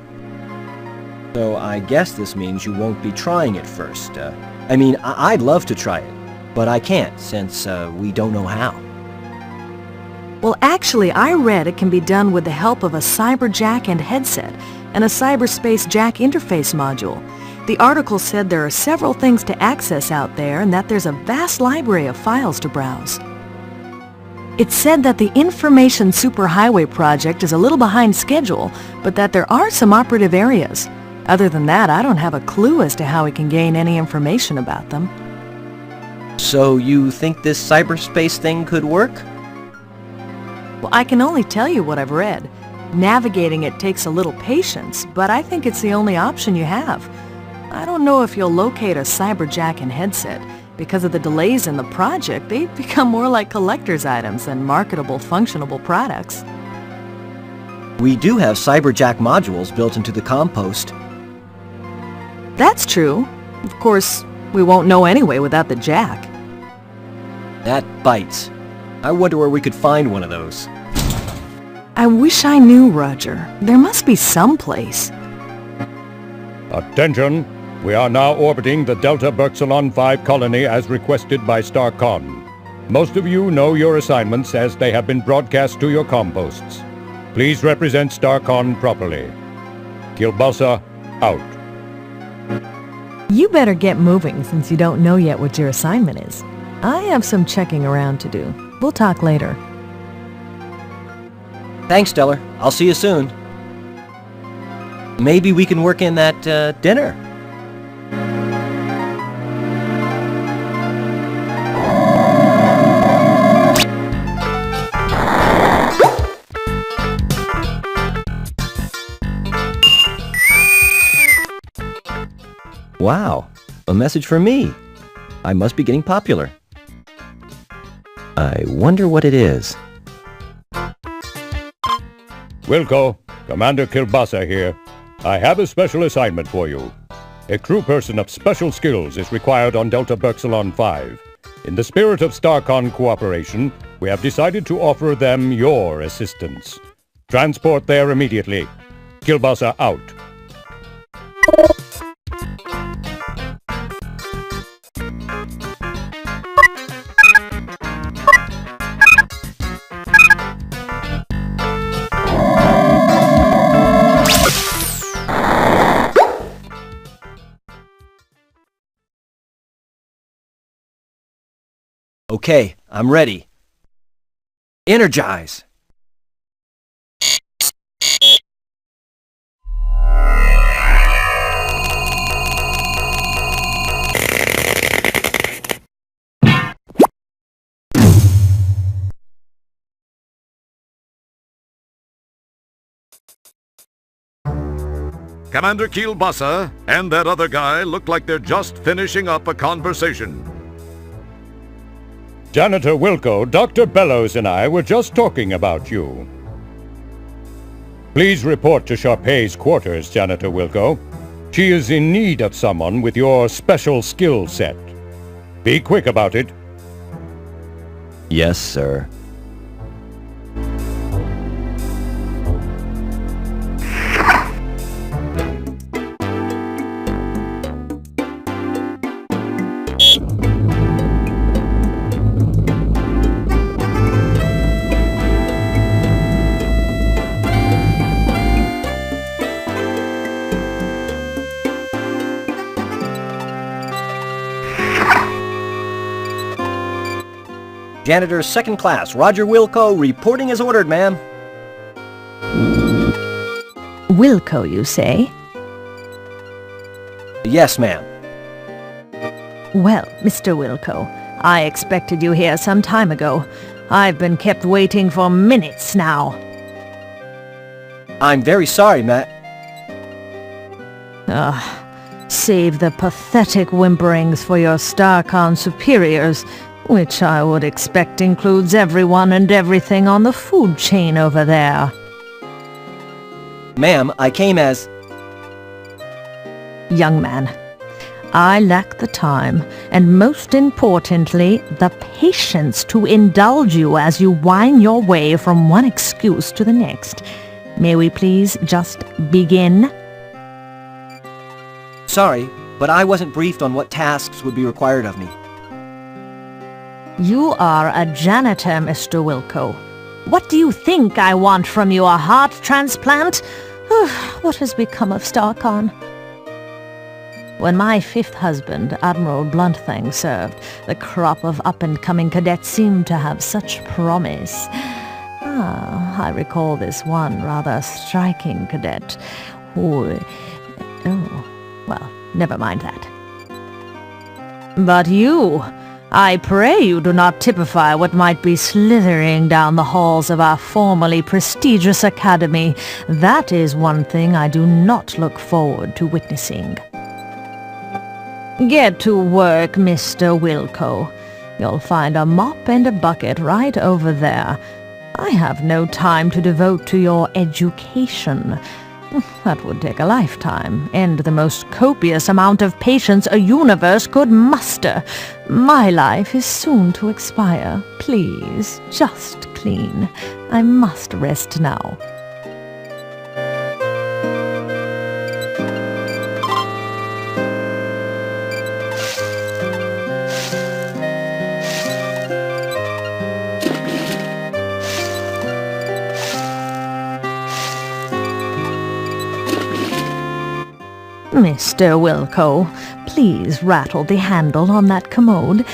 So I guess this means you won't be trying it first. I'd love to try it, but I can't since we don't know how. Well, actually, I read it can be done with the help of a CyberJack and headset and a Cyberspace Jack interface module. The article said there are several things to access out there and that there's a vast library of files to browse. It said that the Information Superhighway project is a little behind schedule, but that there are some operative areas. Other than that, I don't have a clue as to how we can gain any information about them. So you think this cyberspace thing could work? Well, I can only tell you what I've read. Navigating it takes a little patience, but I think it's the only option you have. I don't know if you'll locate a CyberJack and headset. Because of the delays in the project, they've become more like collector's items than marketable, functionable products. We do have CyberJack modules built into the compost. That's true. Of course, we won't know anyway without the jack. That bites. I wonder where we could find one of those. I wish I knew, Roger. There must be some place. Attention! We are now orbiting the Delta Berxalon 5 colony as requested by StarCon. Most of you know your assignments as they have been broadcast to your composts. Please represent StarCon properly. Kilbasa, out. You better get moving since you don't know yet what your assignment is. I have some checking around to do. We'll talk later. Thanks, Stellar. I'll see you soon. Maybe we can work in that dinner. Wow, a message for me. I must be getting popular. I wonder what it is. Wilco, Commander Kilbasa here. I have a special assignment for you. A crew person of special skills is required on Delta Berxalon 5. In the spirit of StarCon cooperation, we have decided to offer them your assistance. Transport there immediately. Kilbasa out. Okay, I'm ready. Energize! Commander Kilbasa and that other guy look like they're just finishing up a conversation. Janitor Wilco, Dr. Bellows and I were just talking about you. Please report to Sharpay's quarters, Janitor Wilco. She is in need of someone with your special skill set. Be quick about it. Yes, sir. Janitor second class, Roger Wilco, reporting as ordered, ma'am. Wilco, you say? Yes, ma'am. Well, Mr. Wilco, I expected you here some time ago. I've been kept waiting for minutes now. I'm very sorry, Matt. Save the pathetic whimperings for your StarCon superiors, which I would expect includes everyone and everything on the food chain over there. Ma'am, I came as... Young man, I lack the time, and most importantly, the patience to indulge you as you whine your way from one excuse to the next. May we please just begin? Sorry, but I wasn't briefed on what tasks would be required of me. You are a janitor, Mr. Wilco. What do you think I want from you, a heart transplant? What has become of Starcon? When my fifth husband, Admiral Bluntfang, served, the crop of up-and-coming cadets seemed to have such promise. I recall this one rather striking cadet who... well, never mind that. But you... I pray you do not typify what might be slithering down the halls of our formerly prestigious academy. That is one thing I do not look forward to witnessing. Get to work, Mr. Wilco. You'll find a mop and a bucket right over there. I have no time to devote to your education. That would take a lifetime, and the most copious amount of patience a universe could muster. My life is soon to expire. Please, just clean. I must rest now. Mr. Wilco, please rattle the handle on that commode.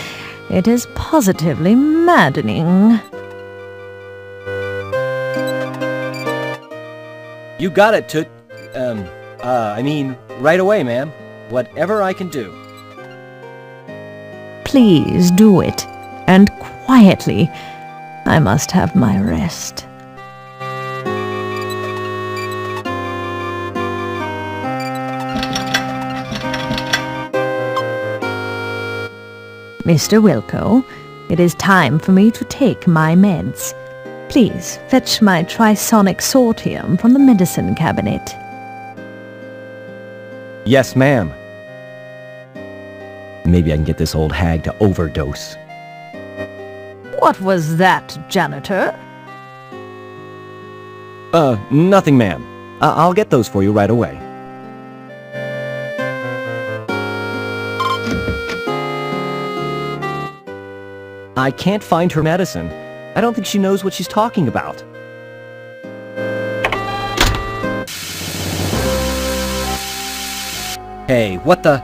It is positively maddening. You got it, right away, ma'am. Whatever I can do. Please do it, and quietly. I must have my rest. Mr. Wilco, it is time for me to take my meds. Please fetch my trisonic sortium from the medicine cabinet. Yes, ma'am. Maybe I can get this old hag to overdose. What was that, janitor? Nothing, ma'am. I'll get those for you right away. I can't find her medicine. I don't think she knows what she's talking about. Hey, what the...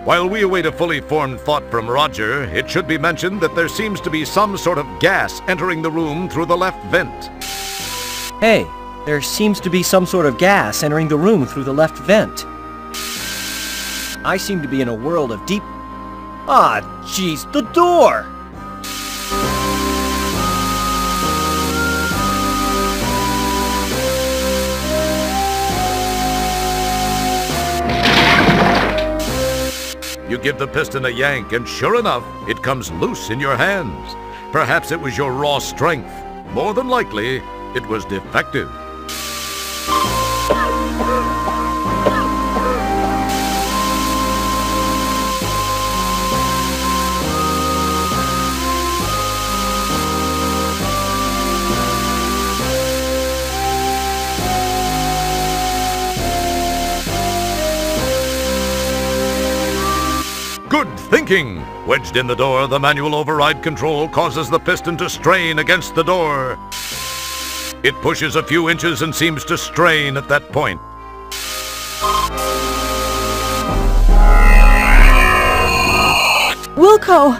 While we await a fully formed thought from Roger, it should be mentioned that there seems to be some sort of gas entering the room through the left vent. Hey, there seems to be some sort of gas entering the room through the left vent. I seem to be in a world of deep... Ah, jeez, the door! You give the piston a yank, and sure enough, it comes loose in your hands. Perhaps it was your raw strength. More than likely, it was defective. Good thinking! Wedged in the door, the manual override control causes the piston to strain against the door. It pushes a few inches and seems to strain at that point. Wilco!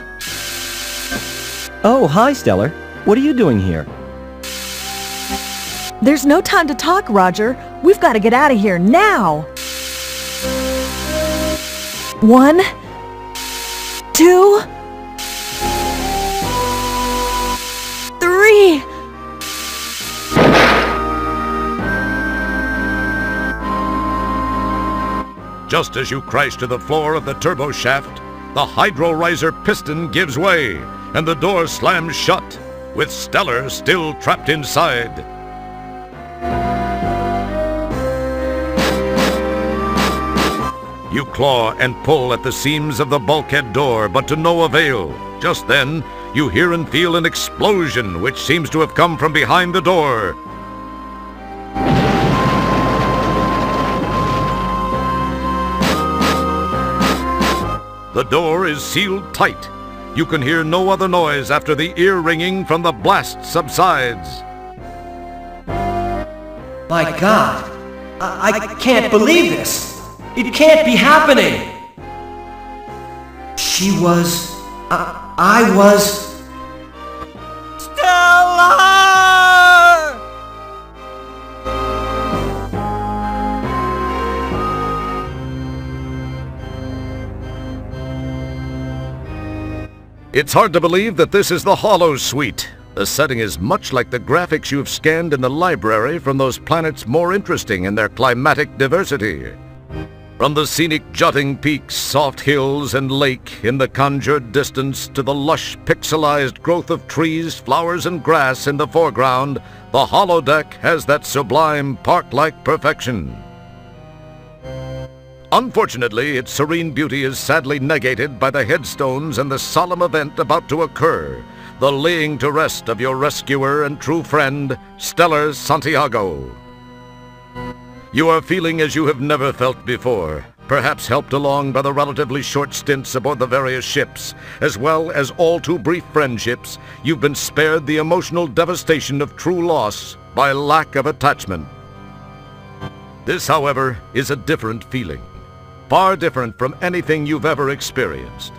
Oh, hi, Stellar. What are you doing here? There's no time to talk, Roger. We've got to get out of here now! 1, 2, 3. Just as you crash to the floor of the turbo shaft, the hydro riser piston gives way, and the door slams shut, with Stellar still trapped inside. You claw and pull at the seams of the bulkhead door, but to no avail. Just then, you hear and feel an explosion which seems to have come from behind the door. The door is sealed tight. You can hear no other noise after the ear ringing from the blast subsides. My God! I can't believe this! It can't be happening! She was... I was... Stella! It's hard to believe that this is the Hollow Suite. The setting is much like the graphics you've scanned in the library from those planets more interesting in their climatic diversity. From the scenic jutting peaks, soft hills, and lake in the conjured distance to the lush pixelized growth of trees, flowers, and grass in the foreground, the holodeck has that sublime park-like perfection. Unfortunately, its serene beauty is sadly negated by the headstones and the solemn event about to occur, the laying to rest of your rescuer and true friend, Stellar Santiago. You are feeling as you have never felt before, perhaps helped along by the relatively short stints aboard the various ships, as well as all too brief friendships. You've been spared the emotional devastation of true loss by lack of attachment. This, however, is a different feeling. Far different from anything you've ever experienced.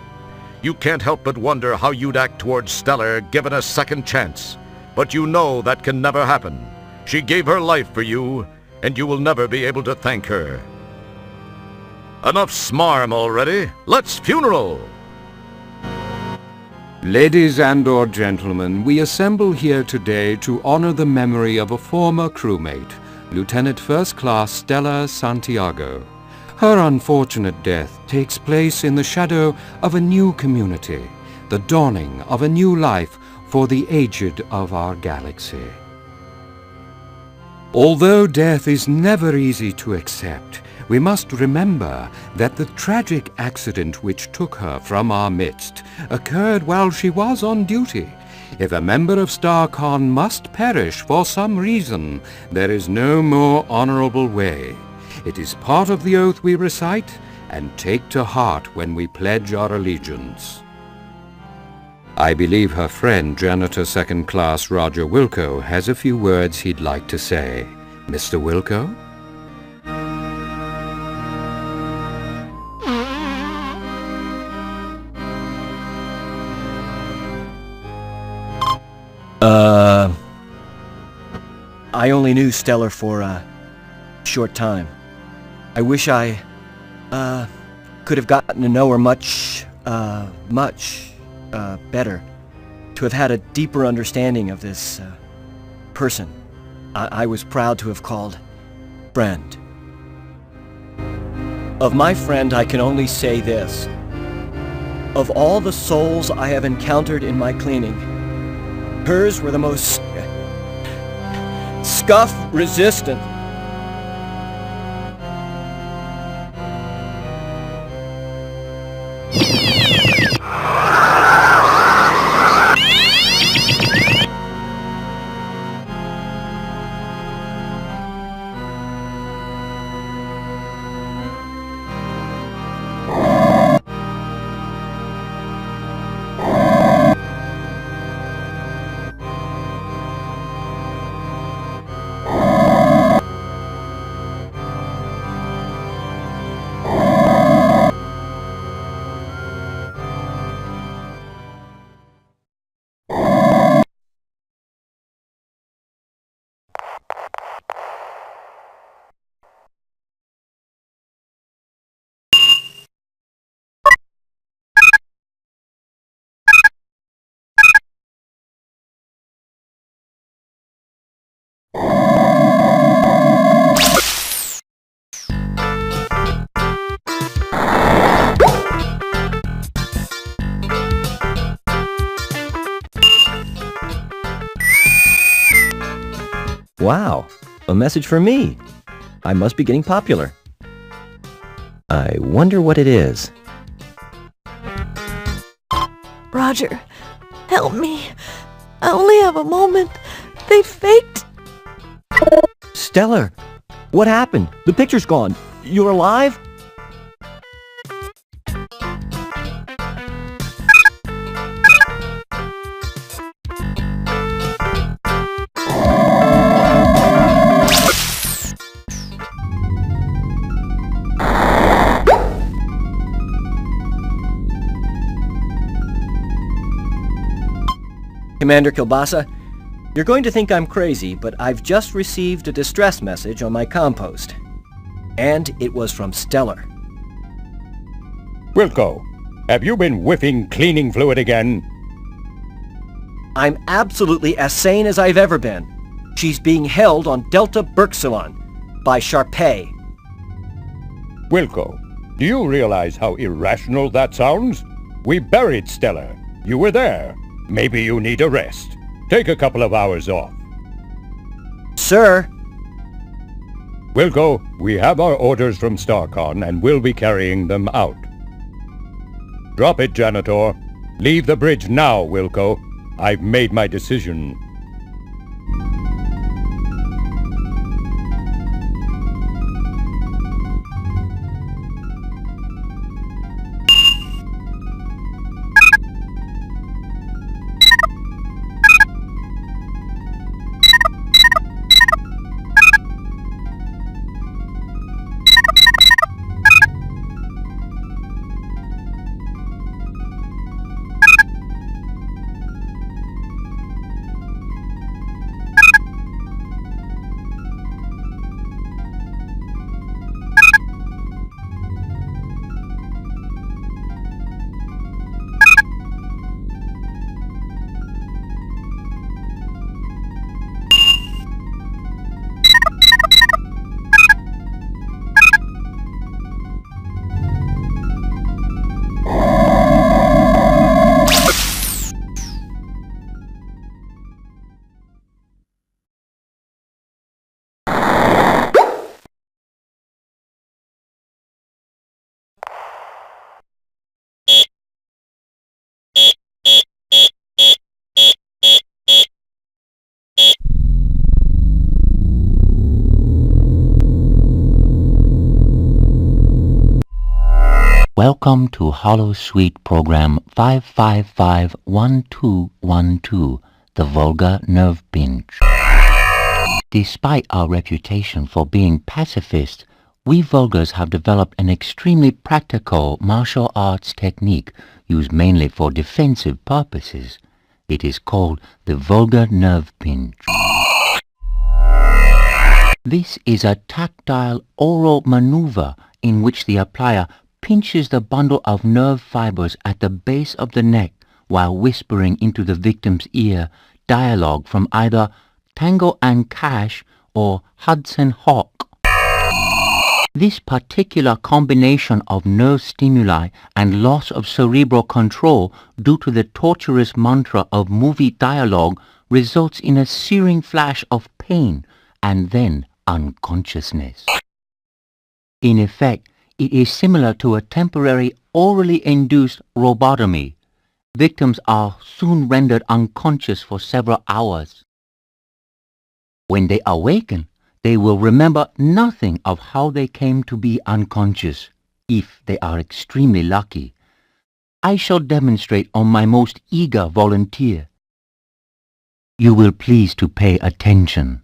You can't help but wonder how you'd act towards Stellar given a second chance. But you know that can never happen. She gave her life for you, and you will never be able to thank her. Enough smarm already. Let's funeral! Ladies and/or gentlemen, we assemble here today to honor the memory of a former crewmate, Lieutenant First Class Stellar Santiago. Her unfortunate death takes place in the shadow of a new community, the dawning of a new life for the aged of our galaxy. Although death is never easy to accept, we must remember that the tragic accident which took her from our midst occurred while she was on duty. If a member of StarCon must perish for some reason, there is no more honorable way. It is part of the oath we recite and take to heart when we pledge our allegiance. I believe her friend, Janitor Second Class Roger Wilco, has a few words he'd like to say. Mr. Wilco? I only knew Stellar for a short time. I wish I, could have gotten to know her much better. To have had a deeper understanding of this, person I was proud to have called friend. Of my friend, I can only say this. Of all the souls I have encountered in my cleaning, hers were the most scuff-resistant. Wow, a message for me. I must be getting popular. I wonder what it is. Roger, help me. I only have a moment. They faked... Stellar, what happened? The picture's gone. You're alive? Commander Kilbasa, you're going to think I'm crazy, but I've just received a distress message on my compost. And it was from Stellar. Wilco, have you been whiffing cleaning fluid again? I'm absolutely as sane as I've ever been. She's being held on Delta Berxilon by Sharpay. Wilco, do you realize how irrational that sounds? We buried Stellar. You were there. Maybe you need a rest. Take a couple of hours off. Sir! Wilco, we have our orders from StarCon and we'll be carrying them out. Drop it, Janitor. Leave the bridge now, Wilco. I've made my decision. Welcome to Holosuite Program 5551212, the Volga Nerve Pinch. Despite our reputation for being pacifist, we Volgars have developed an extremely practical martial arts technique used mainly for defensive purposes. It is called the Volga Nerve Pinch. This is a tactile oral maneuver in which the applier pinches the bundle of nerve fibers at the base of the neck while whispering into the victim's ear dialogue from either Tango and Cash or Hudson Hawk. This particular combination of nerve stimuli and loss of cerebral control due to the torturous mantra of movie dialogue results in a searing flash of pain and then unconsciousness. In effect, it is similar to a temporary orally induced robotomy. Victims are soon rendered unconscious for several hours. When they awaken, they will remember nothing of how they came to be unconscious, if they are extremely lucky. I shall demonstrate on my most eager volunteer. You will please to pay attention.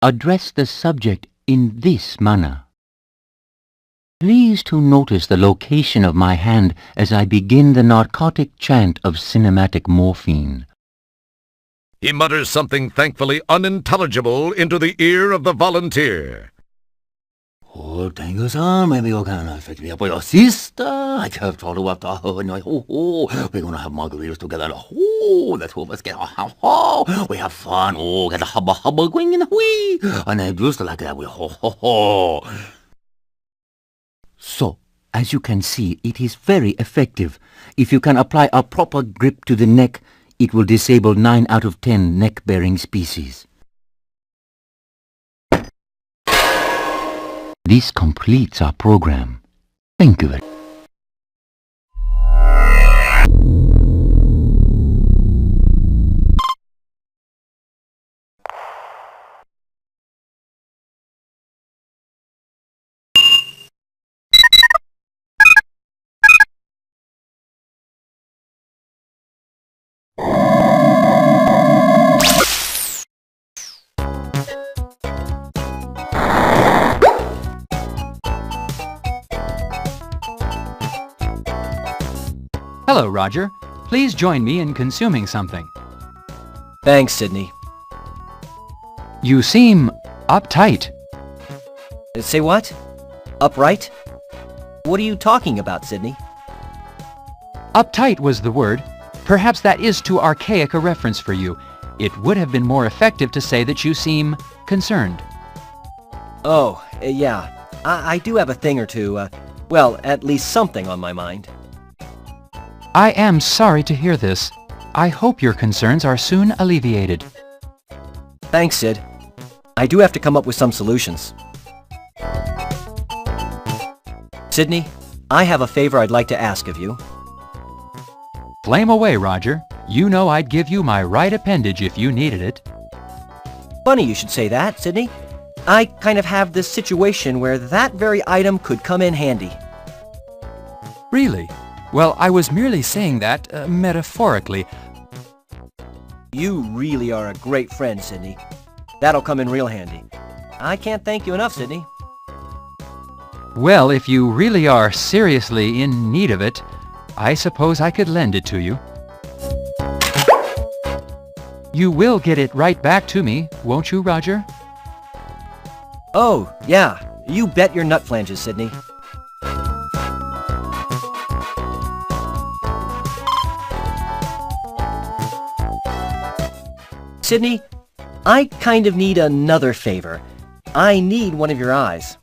Address the subject in this manner. Please to notice the location of my hand as I begin the narcotic chant of cinematic morphine. He mutters something thankfully unintelligible into the ear of the volunteer. Oh, thank you, sir. Maybe you can fetch me up with your sister. I have told you after her and we're gonna have margaritas together. Oh, let's hope us get we have fun. Oh, get a hubba hubba going in the wee. And I just like that. So, as you can see, it is very effective. If you can apply a proper grip to the neck, it will disable 9 out of 10 neck-bearing species. This completes our program. Thank you very much. Hello, Roger. Please join me in consuming something. Thanks, Sydney. You seem uptight. Say what? Upright? What are you talking about, Sydney? Uptight was the word. Perhaps that is too archaic a reference for you. It would have been more effective to say that you seem concerned. Oh, yeah. I do have a thing or two, well, at least something on my mind. I am sorry to hear this. I hope your concerns are soon alleviated. Thanks, Sid. I do have to come up with some solutions. Sydney, I have a favor I'd like to ask of you. Flame away, Roger. You know I'd give you my right appendage if you needed it. Funny you should say that, Sydney. I kind of have this situation where that very item could come in handy. Really? Well, I was merely saying that metaphorically. You really are a great friend, Sydney. That'll come in real handy. I can't thank you enough, Sydney. Well, if you really are seriously in need of it, I suppose I could lend it to you. You will get it right back to me, won't you, Roger? Oh, yeah. You bet your nut flanges, Sydney. Sydney, I kind of need another favor. I need one of your eyes.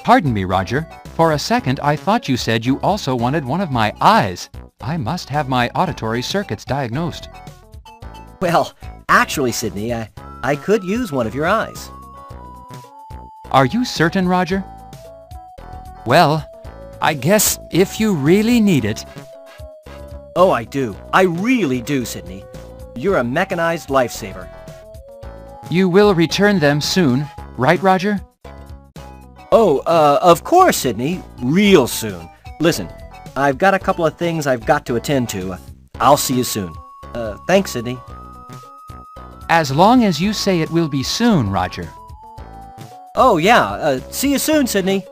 Pardon me, Roger. For a second, I thought you said you also wanted one of my eyes. I must have my auditory circuits diagnosed. Well, actually, Sydney, I could use one of your eyes. Are you certain, Roger? Well, I guess if you really need it... Oh, I do. I really do, Sydney. You're a mechanized lifesaver. You will return them soon, right, Roger? Oh, of course, Sydney. Real soon. Listen, I've got a couple of things I've got to attend to. I'll see you soon. Thanks, Sydney. As long as you say it will be soon, Roger. Oh, yeah. See you soon, Sydney.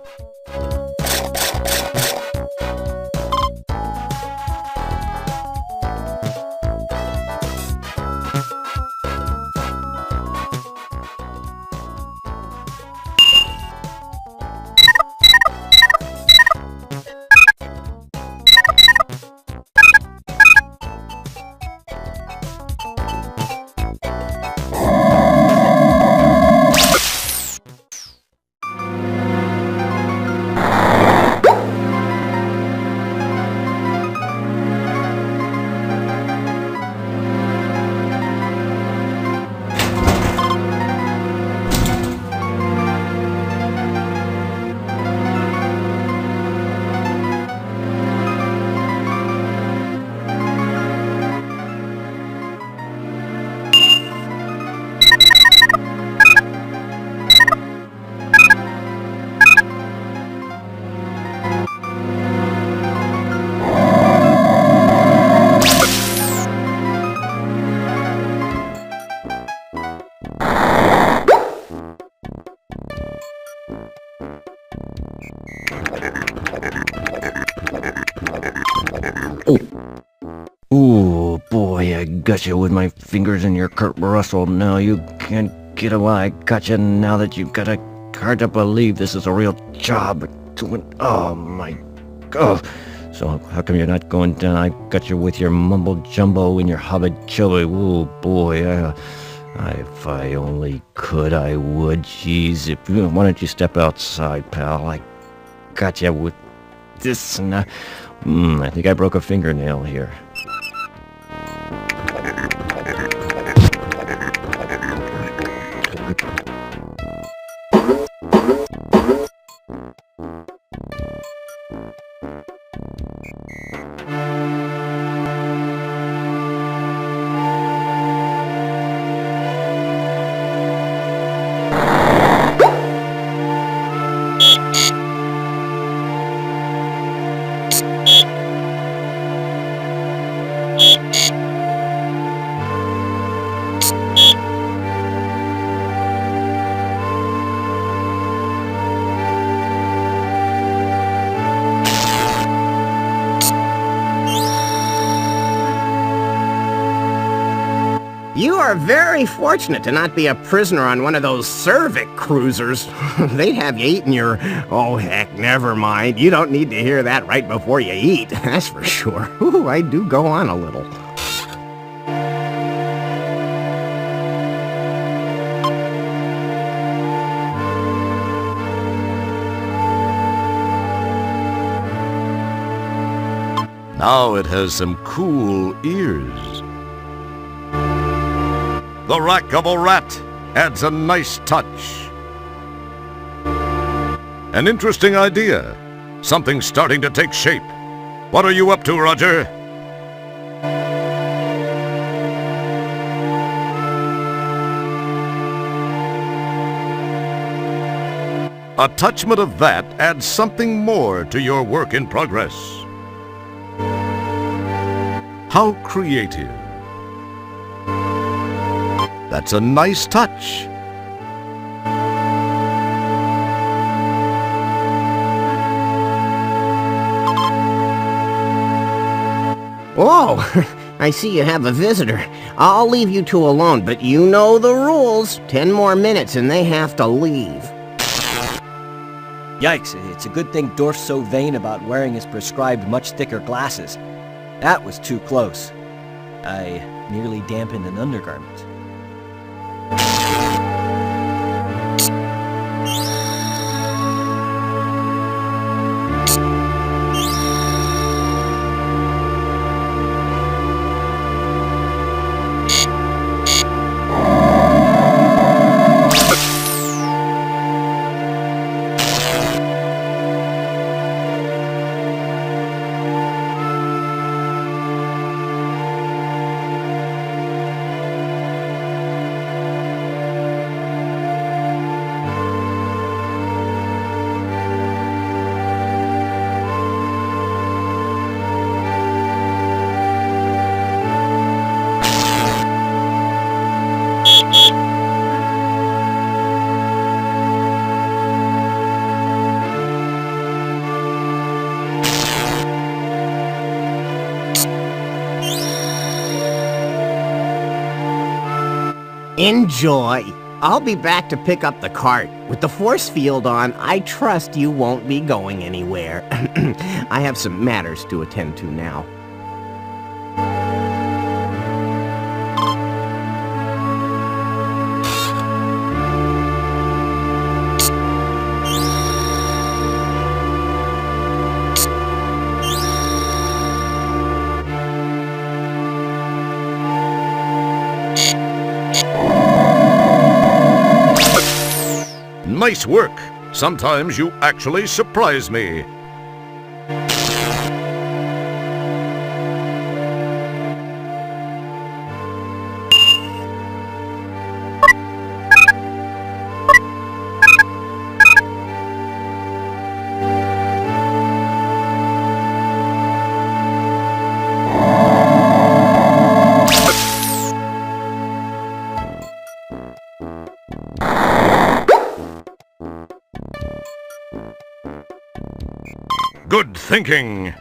Ooh, boy, I got you with my fingers in your Kurt Russell. Now you can't get away. I got you now that you've got a hard to believe this is a real job. Oh my God. So how come you're not going down? I got you with your mumble jumbo and your hobbit chubby. Ooh, boy, if I only could, I would. Jeez, why don't you step outside, pal? I got you with this. I think I broke a fingernail here. are very fortunate to not be a prisoner on one of those Cervix cruisers. They'd have you eating your... Oh, heck, never mind. You don't need to hear that right before you eat, that's for sure. Ooh, I do go on a little. Now it has some cool ears. The rack of a rat adds a nice touch. An interesting idea. Something's starting to take shape. What are you up to, Roger? A touchment of that adds something more to your work in progress. How creative. That's a nice touch. Whoa, I see you have a visitor. I'll leave you two alone, but you know the rules. 10 more minutes and they have to leave. Yikes, it's a good thing Dorf's so vain about wearing his prescribed much thicker glasses. That was too close. I nearly dampened an undergarment. Enjoy. I'll be back to pick up the cart. With the force field on, I trust you won't be going anywhere. I have some matters to attend to now. Nice work. Sometimes you actually surprise me. Good thinking.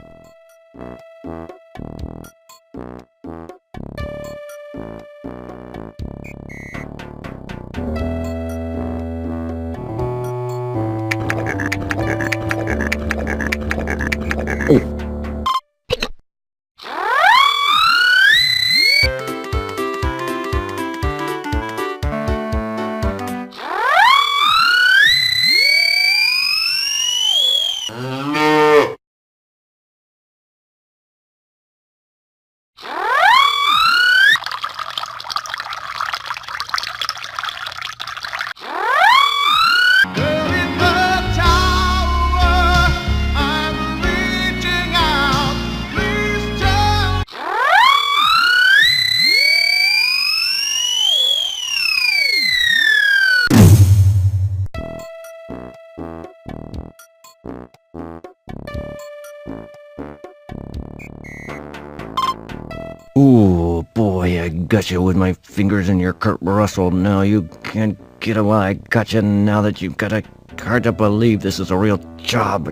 Ooh, boy, I got you with my fingers in your Kurt Russell. Now you can't get away. I got you now that you've got a... Hard to believe this is a real job.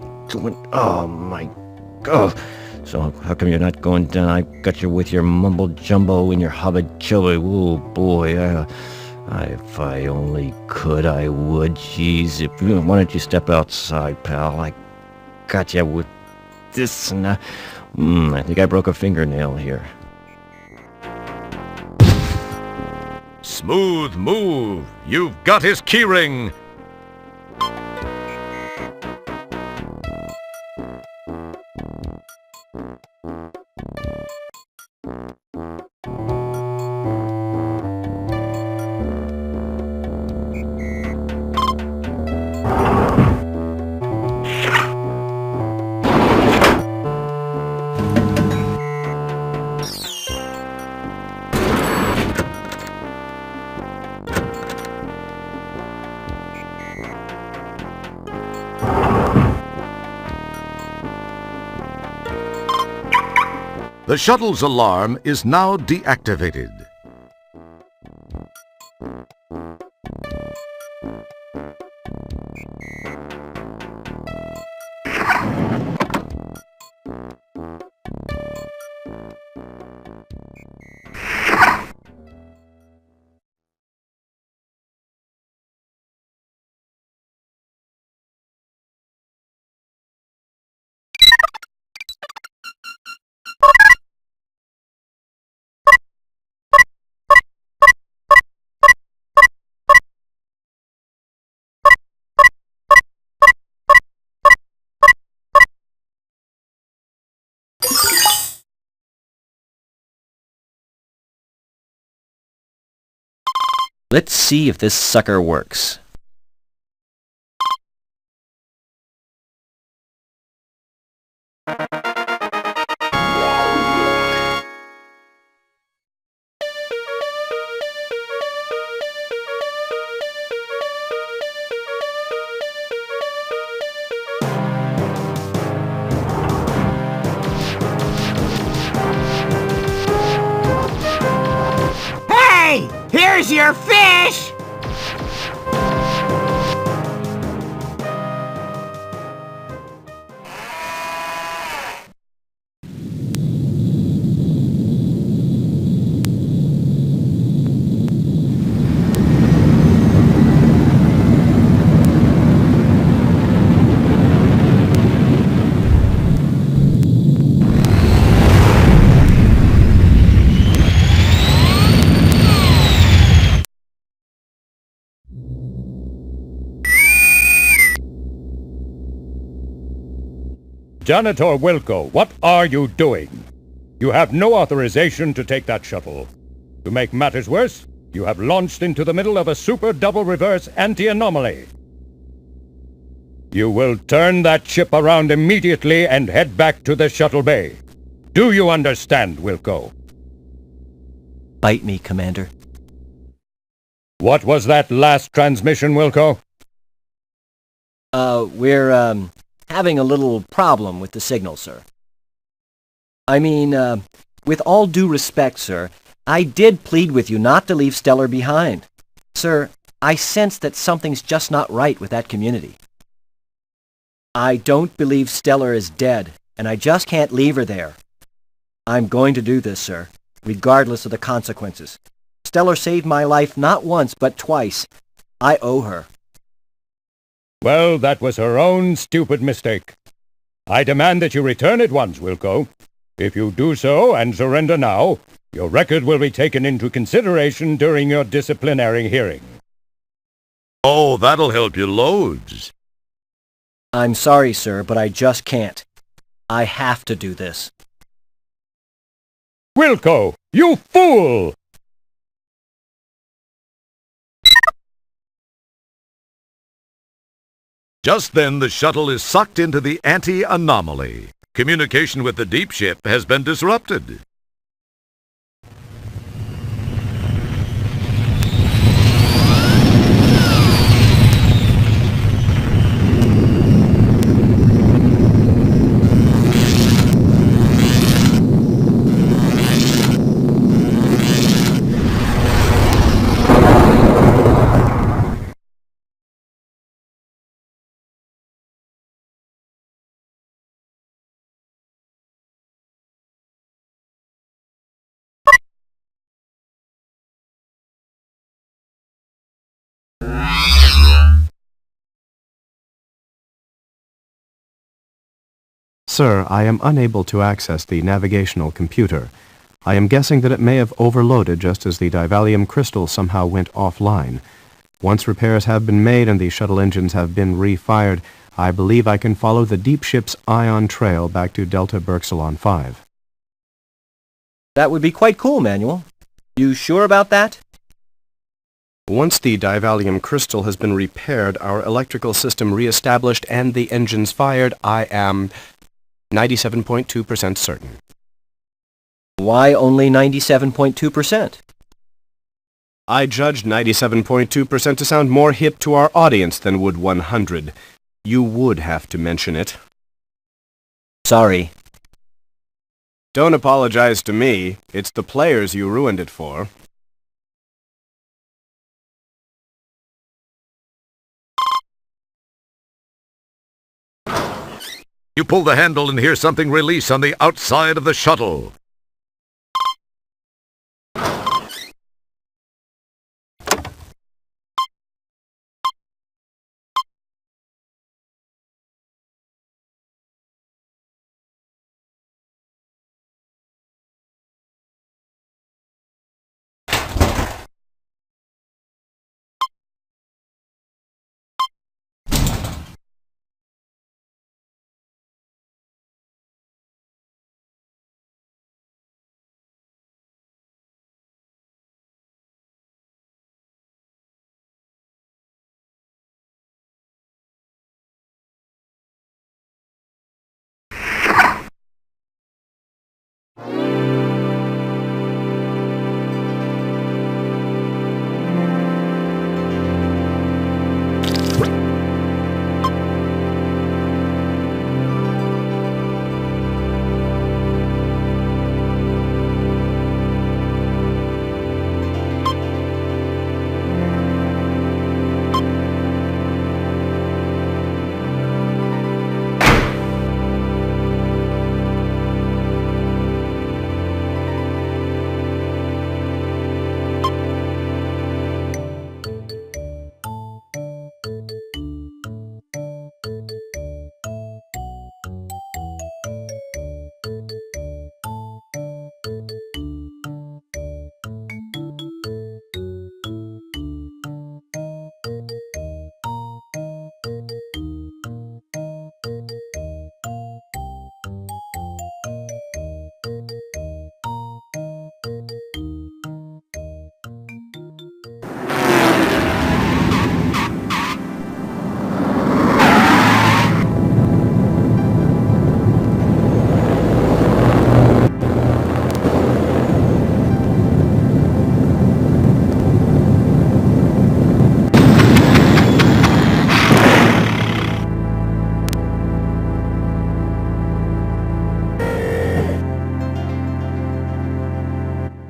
Oh, my... Oh, So how come you're not going down? I got you with your mumble jumbo and your hubba chubba. Oh boy, if I only could, I would. Jeez, why don't you step outside, pal? I got you with this. And, I think I broke a fingernail here. Smooth move. You've got his keyring. The shuttle's alarm is now deactivated. Let's see if this sucker works. Hey! Here's your fish! Janitor Wilco, what are you doing? You have no authorization to take that shuttle. To make matters worse, you have launched into the middle of a super double reverse anti-anomaly. You will turn that ship around immediately and head back to the shuttle bay. Do you understand, Wilco? Bite me, Commander. What was that last transmission, Wilco? We're having a little problem with the signal, sir. I mean, with all due respect, sir, I did plead with you not to leave Stellar behind. Sir, I sense that something's just not right with that community. I don't believe Stellar is dead, and I just can't leave her there. I'm going to do this, sir, regardless of the consequences. Stellar saved my life not once, but twice. I owe her. Well, that was her own stupid mistake. I demand that you return at once, Wilco. If you do so and surrender now, your record will be taken into consideration during your disciplinary hearing. Oh, that'll help you loads. I'm sorry, sir, but I just can't. I have to do this. Wilco, you fool! Just then, the shuttle is sucked into the anti-anomaly. Communication with the deep ship has been disrupted. Sir, I am unable to access the navigational computer. I am guessing that it may have overloaded just as the divalium crystal somehow went offline. Once repairs have been made and the shuttle engines have been refired, I believe I can follow the deep ship's ion trail back to Delta Berxilon 5. That would be quite cool, Manuel. You sure about that? Once the divalium crystal has been repaired, our electrical system re-established, and the engines fired, I am 97.2% certain. Why only 97.2%? I judged 97.2% to sound more hip to our audience than would 100. You would have to mention it. Sorry. Don't apologize to me. It's the players you ruined it for. You pull the handle and hear something release on the outside of the shuttle.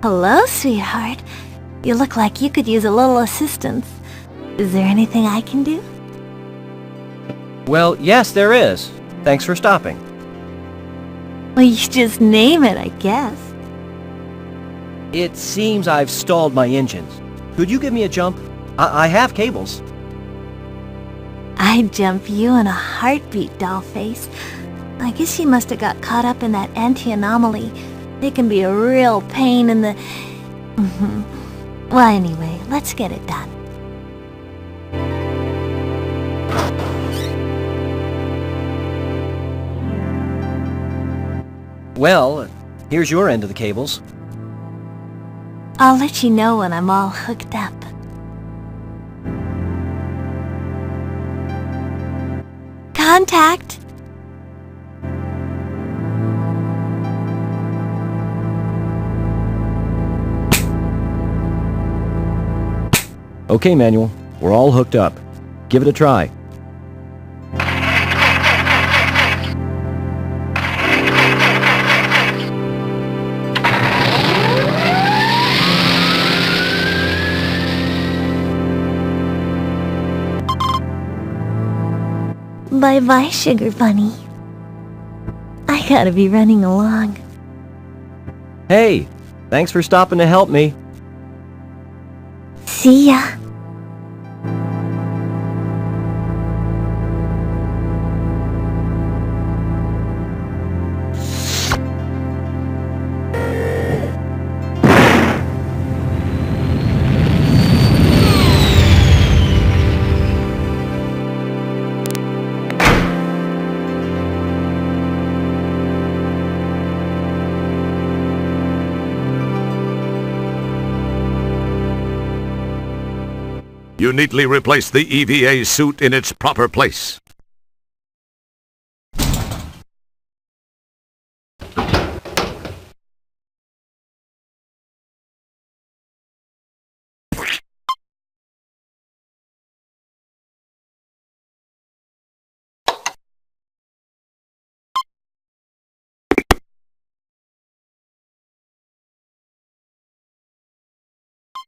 Hello, sweetheart. You look like you could use a little assistance. Is there anything I can do? Well, yes, there is. Thanks for stopping. Well, you just name it, I guess. It seems I've stalled my engines. Could you give me a jump? I have cables. I'd jump you in a heartbeat, dollface. I guess you must have got caught up in that anti-anomaly. They can be a real pain in the... Well, anyway, let's get it done. Well, here's your end of the cables. I'll let you know when I'm all hooked up. Contact! Okay, Manuel. We're all hooked up. Give it a try. Bye-bye, Sugar Bunny. I gotta be running along. Hey, thanks for stopping to help me. See ya. You neatly replace the EVA suit in its proper place.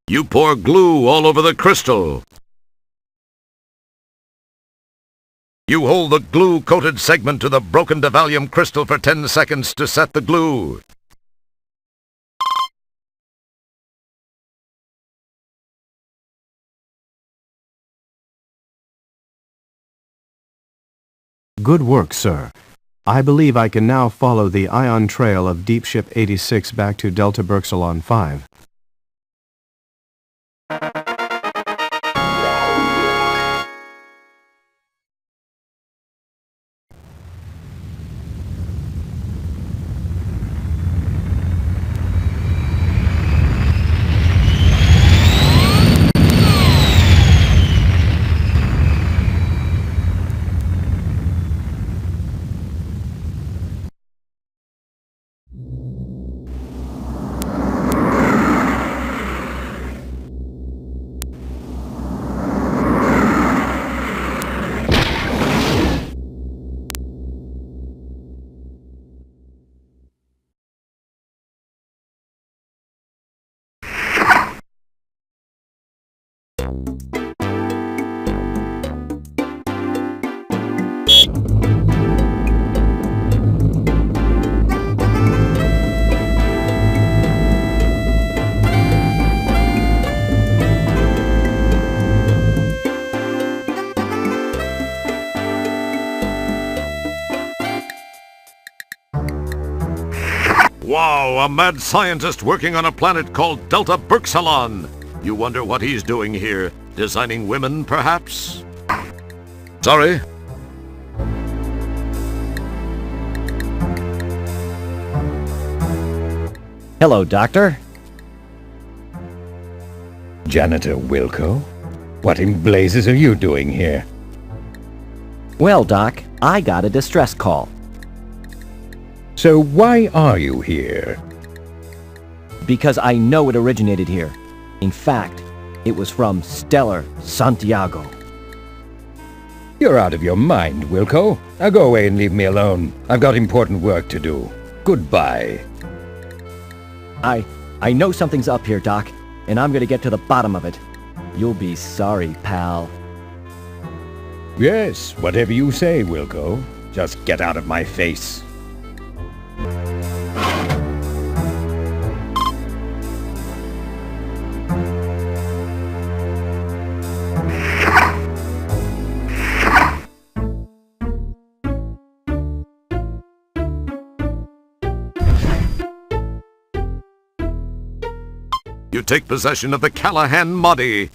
You pour glue all over the crystal. You hold the glue-coated segment to the broken Devallium crystal for 10 seconds to set the glue. Good work, sir. I believe I can now follow the ion trail of Deep Ship 86 back to Delta Berxalon 5. Wow, a mad scientist working on a planet called Delta Berxalon. You wonder what he's doing here? Designing women, perhaps? Sorry? Hello, Doctor. Janitor Wilco? What in blazes are you doing here? Well, Doc, I got a distress call. So why are you here? Because I know it originated here. In fact, it was from Stellar Santiago. You're out of your mind, Wilco. Now go away and leave me alone. I've got important work to do. Goodbye. I know something's up here, Doc, and I'm gonna get to the bottom of it. You'll be sorry, pal. Yes, whatever you say, Wilco. Just get out of my face. You take possession of the Callahan Muddy.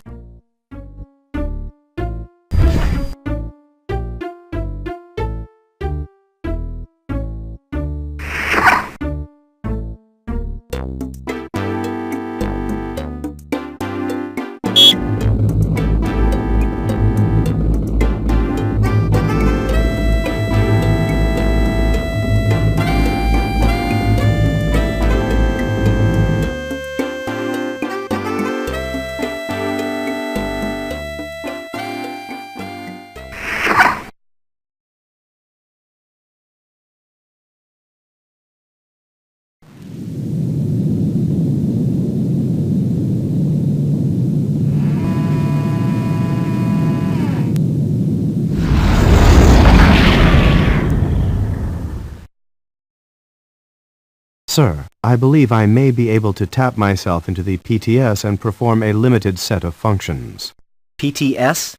Sir, I believe I may be able to tap myself into the PTS and perform a limited set of functions. PTS?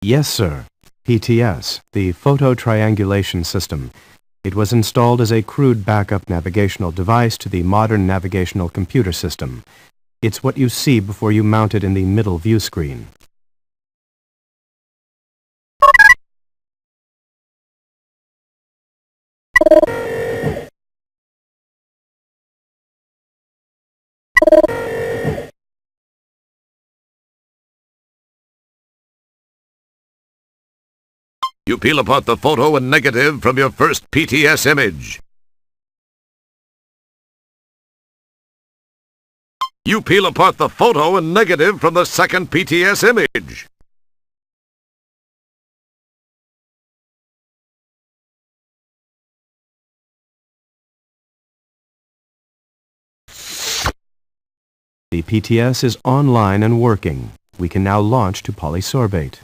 Yes, sir. PTS, the Photo Triangulation System. It was installed as a crude backup navigational device to the modern navigational computer system. It's what you see before you mount it in the middle view screen. You peel apart the photo and negative from your first PTS image. You peel apart the photo and negative from the second PTS image. The PTS is online and working. We can now launch to polysorbate.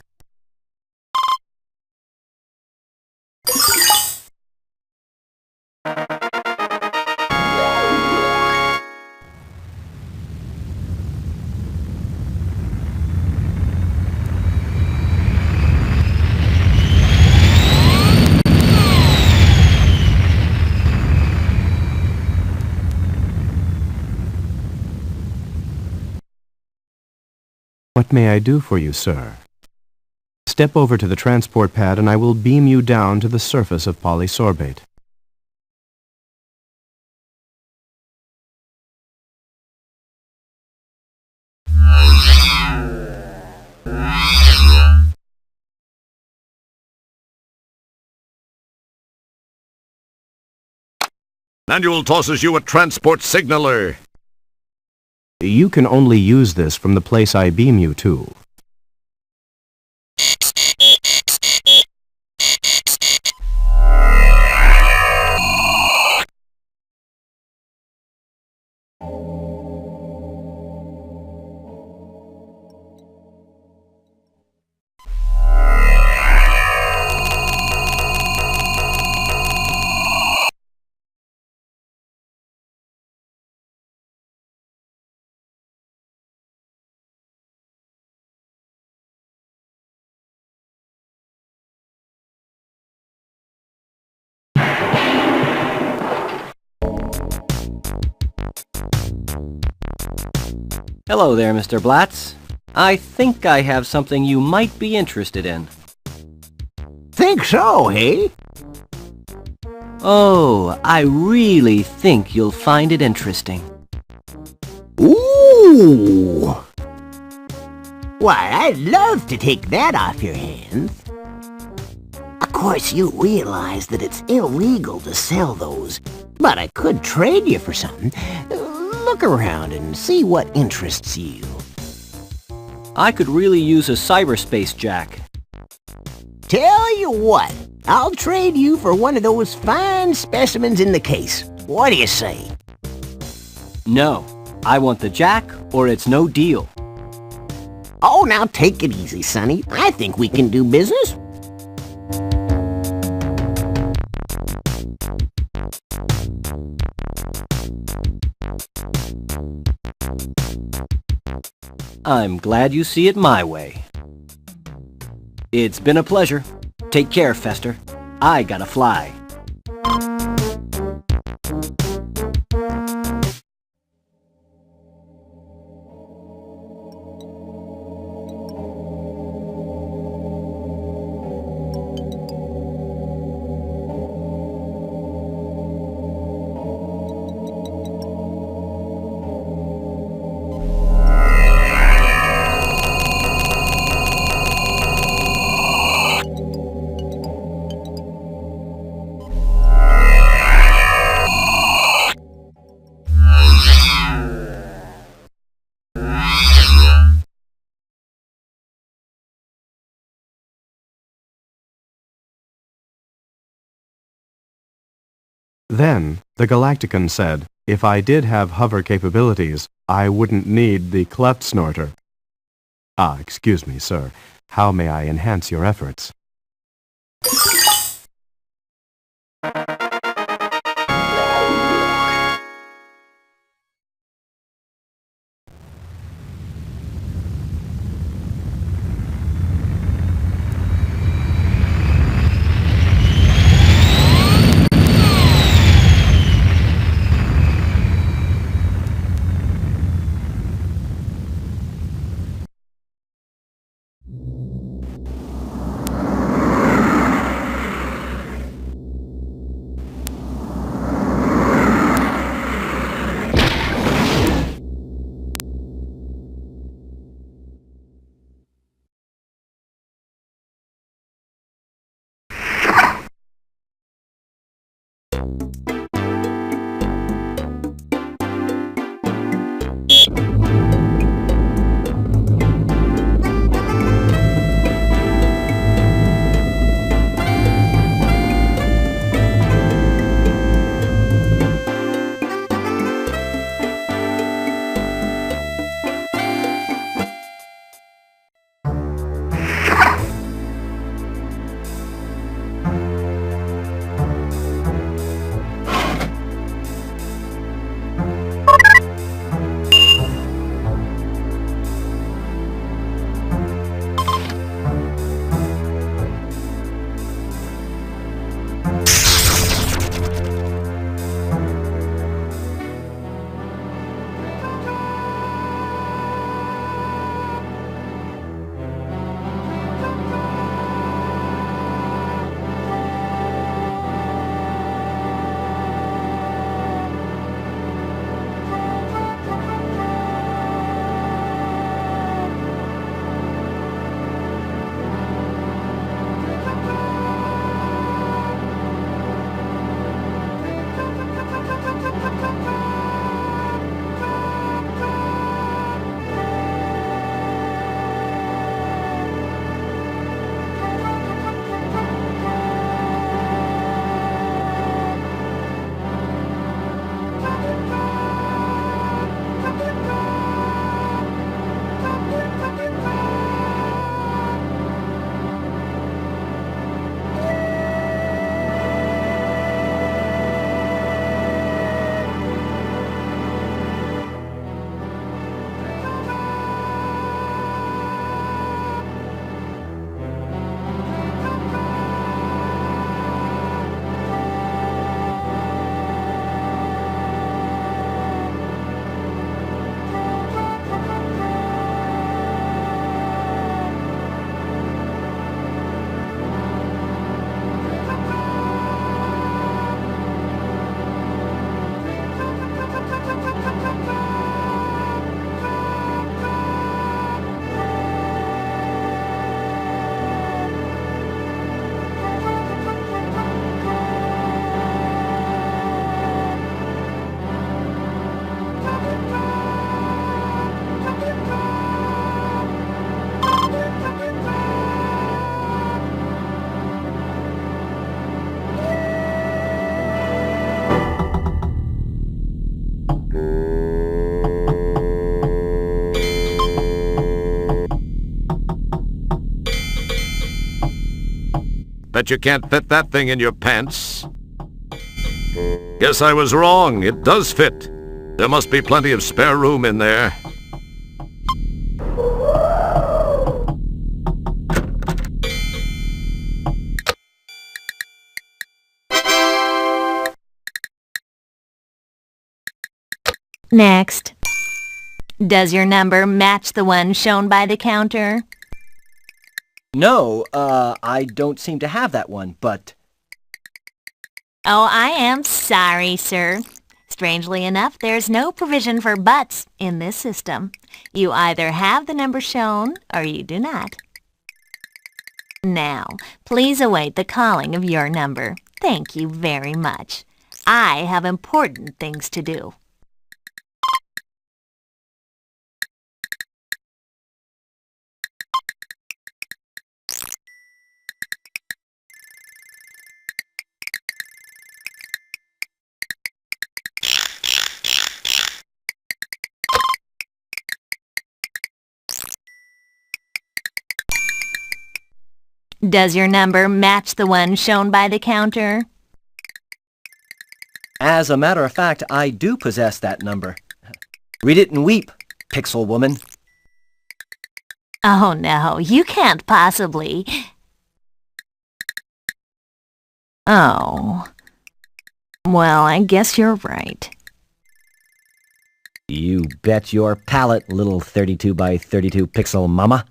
What may I do for you, sir? Step over to the transport pad and I will beam you down to the surface of polysorbate. Manual tosses you a transport signaler. You can only use this from the place I beam you to. Hello there, Mr. Blatz. I think I have something you might be interested in. Think so, hey? Oh, I really think you'll find it interesting. Ooh! Why, I'd love to take that off your hands. Of course, you realize that it's illegal to sell those, but I could trade you for something. Look around and see what interests you. I could really use a cyberspace jack. Tell you what, I'll trade you for one of those fine specimens in the case. What do you say? No, I want the jack or it's no deal. Oh, now take it easy, Sonny. I think we can do business. I'm glad you see it my way. It's been a pleasure. Take care, Fester. I gotta fly. Then, the Galactican said, if I did have hover capabilities, I wouldn't need the cleft snorter. Excuse me, sir. How may I enhance your efforts? Bet you can't fit that thing in your pants. Guess I was wrong. It does fit. There must be plenty of spare room in there. Next. Does your number match the one shown by the counter? No, I don't seem to have that one, but... Oh, I am sorry, sir. Strangely enough, there's no provision for buts in this system. You either have the number shown or you do not. Now, please await the calling of your number. Thank you very much. I have important things to do. Does your number match the one shown by the counter? As a matter of fact, I do possess that number. Read it and weep, Pixel Woman. Oh no, you can't possibly. Oh. Well, I guess you're right. You bet your palate, little 32 by 32 pixel mama.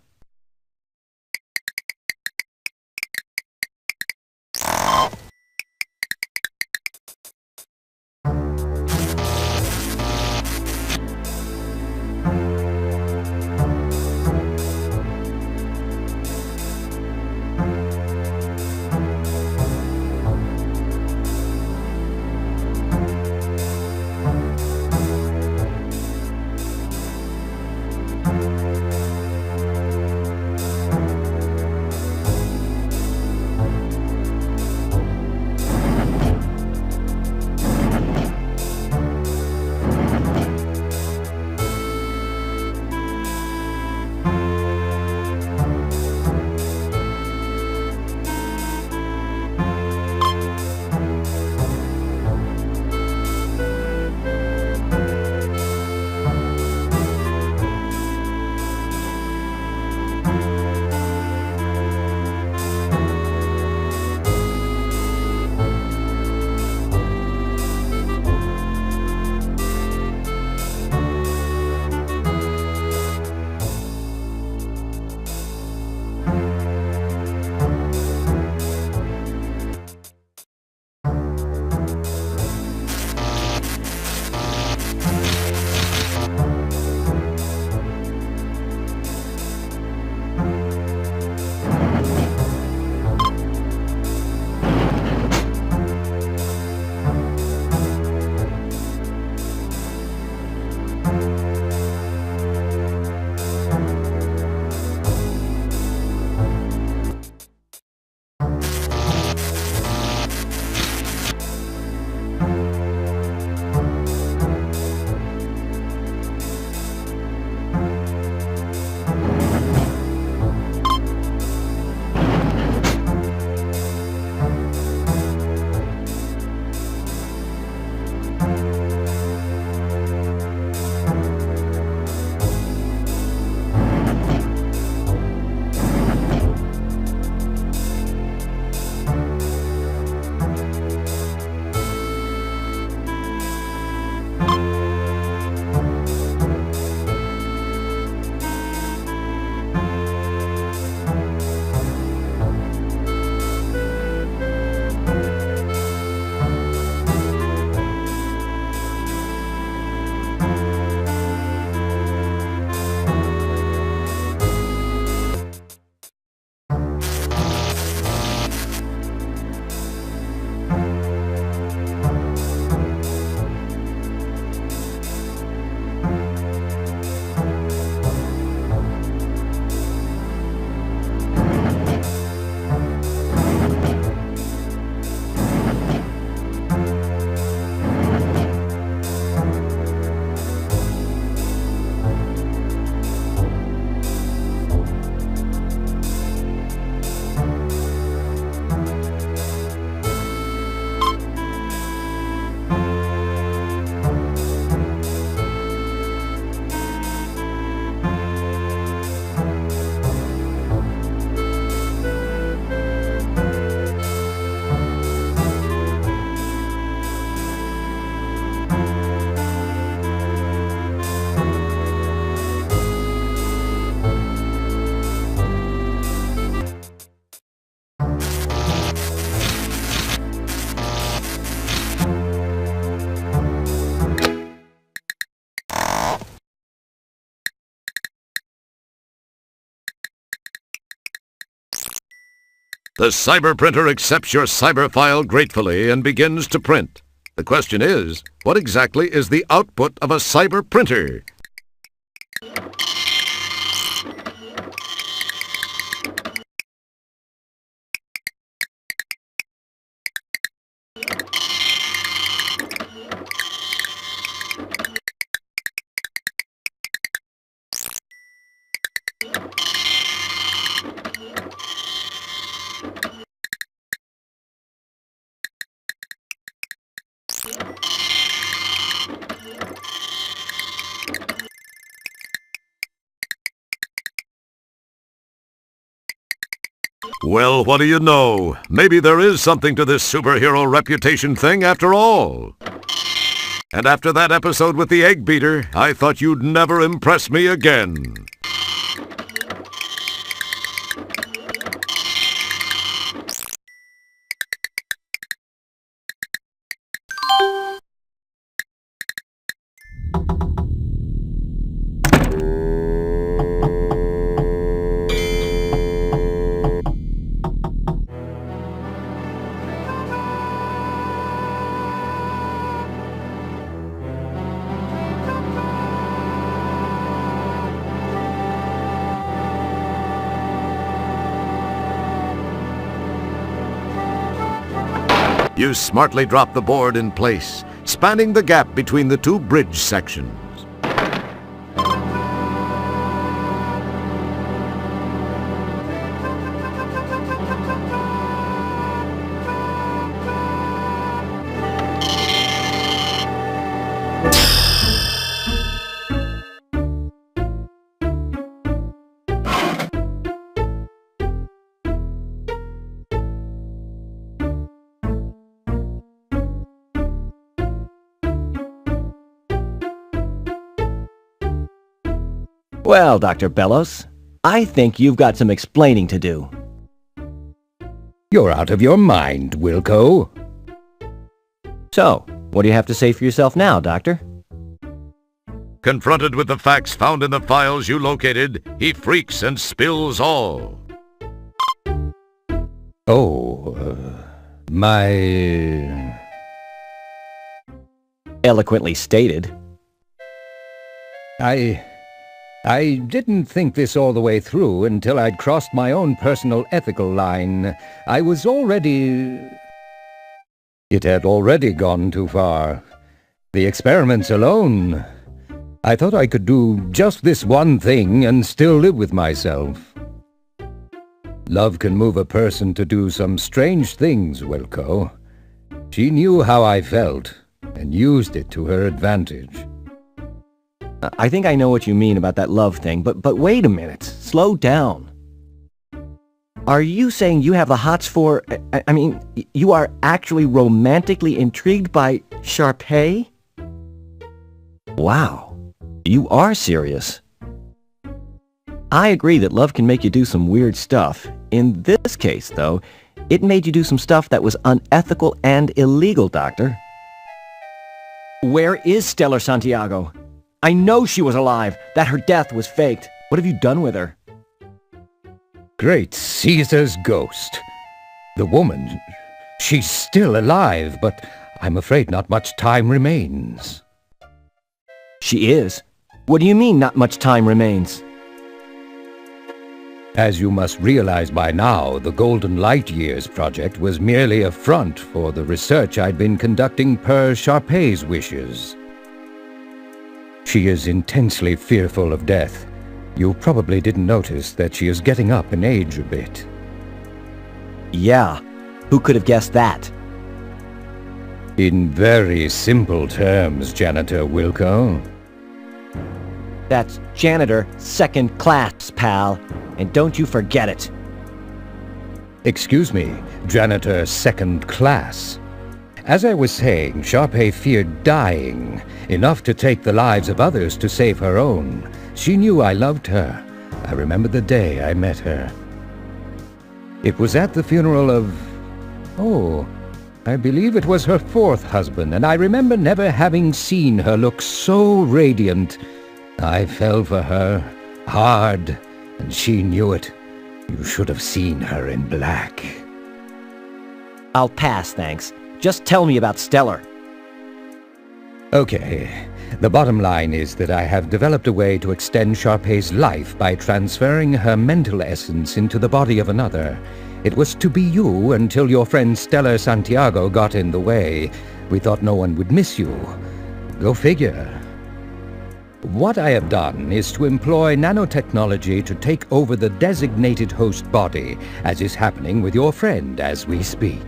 The cyber printer accepts your cyber file gratefully and begins to print. The question is, what exactly is the output of a cyber printer? Well, what do you know? Maybe there is something to this superhero reputation thing after all. And after that episode with the egg beater, I thought you'd never impress me again. You smartly drop the board in place, spanning the gap between the two bridge sections. Well, Dr. Bellows, I think you've got some explaining to do. You're out of your mind, Wilco. So, what do you have to say for yourself now, Doctor? Confronted with the facts found in the files you located, he freaks and spills all. My... Eloquently stated. I didn't think this all the way through until I'd crossed my own personal ethical line. I was already... It had already gone too far. The experiments alone... I thought I could do just this one thing and still live with myself. Love can move a person to do some strange things, Wilco. She knew how I felt and used it to her advantage. I think I know what you mean about that love thing, but wait a minute. Slow down. Are you saying you have the hots for... I mean, you are actually romantically intrigued by Sharpay? Wow. You are serious. I agree that love can make you do some weird stuff. In this case, though, it made you do some stuff that was unethical and illegal, Doctor. Where is Stellar Santiago? I know she was alive, that her death was faked. What have you done with her? Great Caesar's ghost. The woman, she's still alive, but I'm afraid not much time remains. She is? What do you mean, not much time remains? As you must realize by now, the Golden Light Years project was merely a front for the research I'd been conducting per Sharpay's wishes. She is intensely fearful of death. You probably didn't notice that she is getting up in age a bit. Yeah, who could have guessed that? In very simple terms, Janitor Wilco. That's Janitor Second Class, pal, and don't you forget it. Excuse me, Janitor Second Class. As I was saying, Sharpay feared dying, enough to take the lives of others to save her own. She knew I loved her. I remember the day I met her. It was at the funeral of... I believe it was her fourth husband, and I remember never having seen her look so radiant. I fell for her, hard, and she knew it. You should have seen her in black. I'll pass, thanks. Just tell me about Stellar. Okay. The bottom line is that I have developed a way to extend Sharpay's life by transferring her mental essence into the body of another. It was to be you until your friend Stellar Santiago got in the way. We thought no one would miss you. Go figure. What I have done is to employ nanotechnology to take over the designated host body, as is happening with your friend as we speak.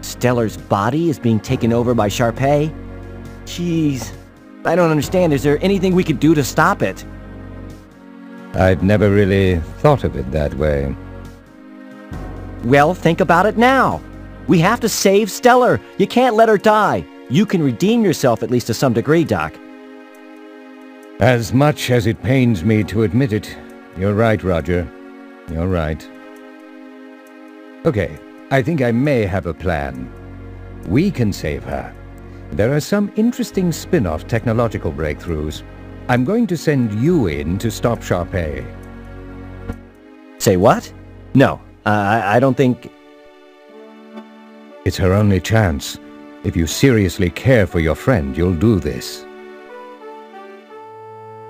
Stellar's body is being taken over by Sharpay? Jeez. I don't understand. Is there anything we could do to stop it? I've never really thought of it that way. Well, think about it now. We have to save Stellar. You can't let her die. You can redeem yourself at least to some degree, Doc. As much as it pains me to admit it, you're right, Roger. You're right. Okay, I think I may have a plan. We can save her. There are some interesting spin-off technological breakthroughs. I'm going to send you in to stop Sharpay. Say what? No, I don't think... It's her only chance. If you seriously care for your friend, you'll do this.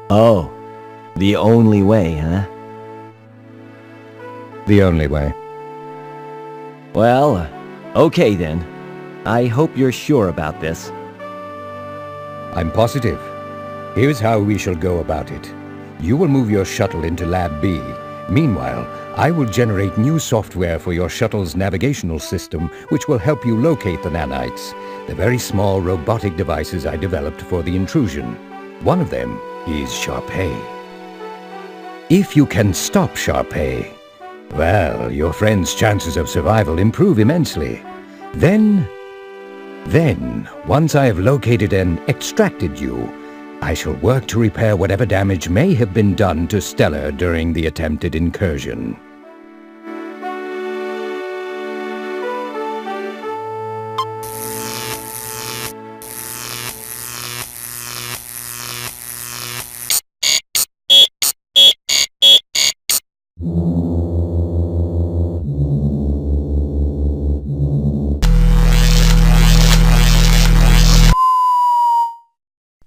Oh, the only way, huh? The only way. Well, okay then. I hope you're sure about this. I'm positive. Here's how we shall go about it. You will move your shuttle into Lab B. Meanwhile, I will generate new software for your shuttle's navigational system, which will help you locate the nanites, the very small robotic devices I developed for the intrusion. One of them is Sharpay. If you can stop Sharpay, well, your friend's chances of survival improve immensely. Then, once I have located and extracted you, I shall work to repair whatever damage may have been done to Stellar during the attempted incursion.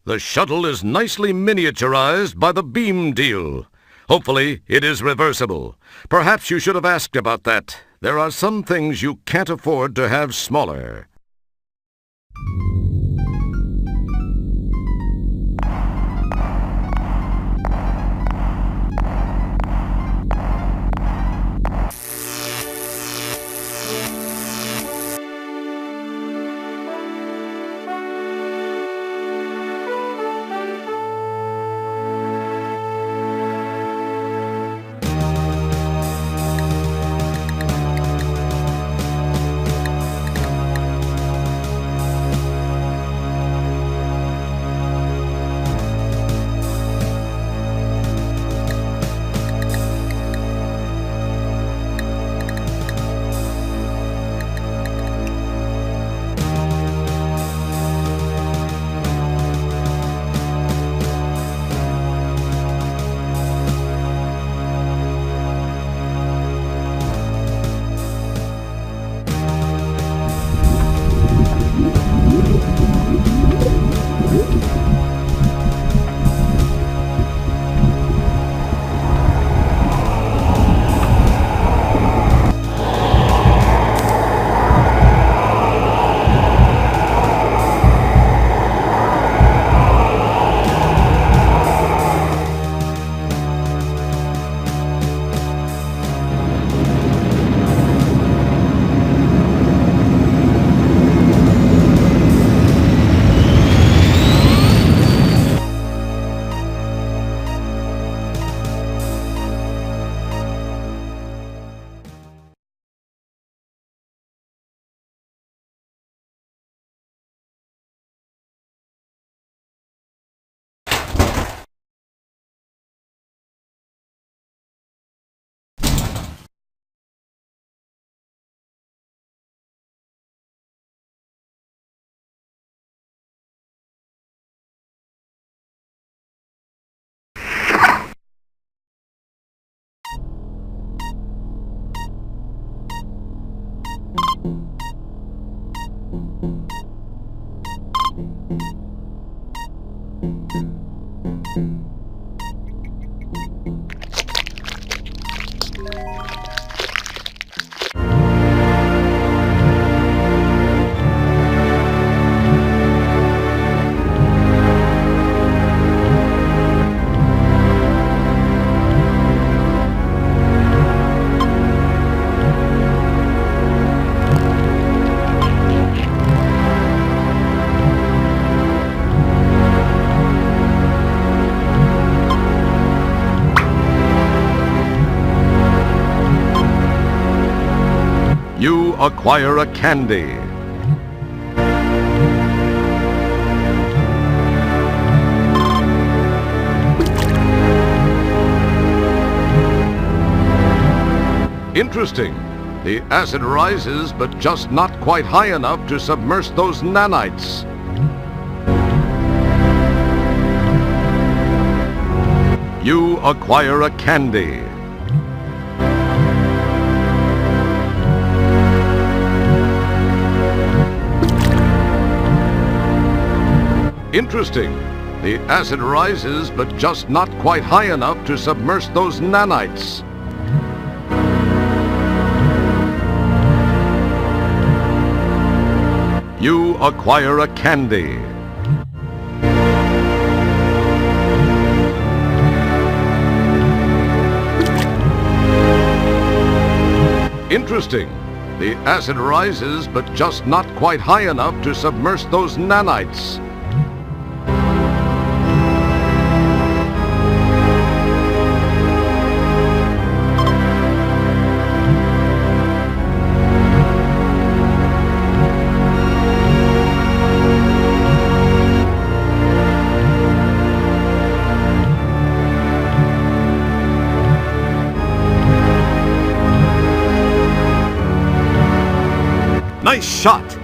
The shuttle is nicely miniaturized by the beam deal. Hopefully, it is reversible. Perhaps you should have asked about that. There are some things you can't afford to have smaller. acquire a candy. Interesting. The acid rises, but just not quite high enough to submerge those nanites. You acquire a candy. Interesting. The acid rises, but just not quite high enough to submerge those nanites. You acquire a candy. Interesting. The acid rises, but just not quite high enough to submerge those nanites. Nice shot!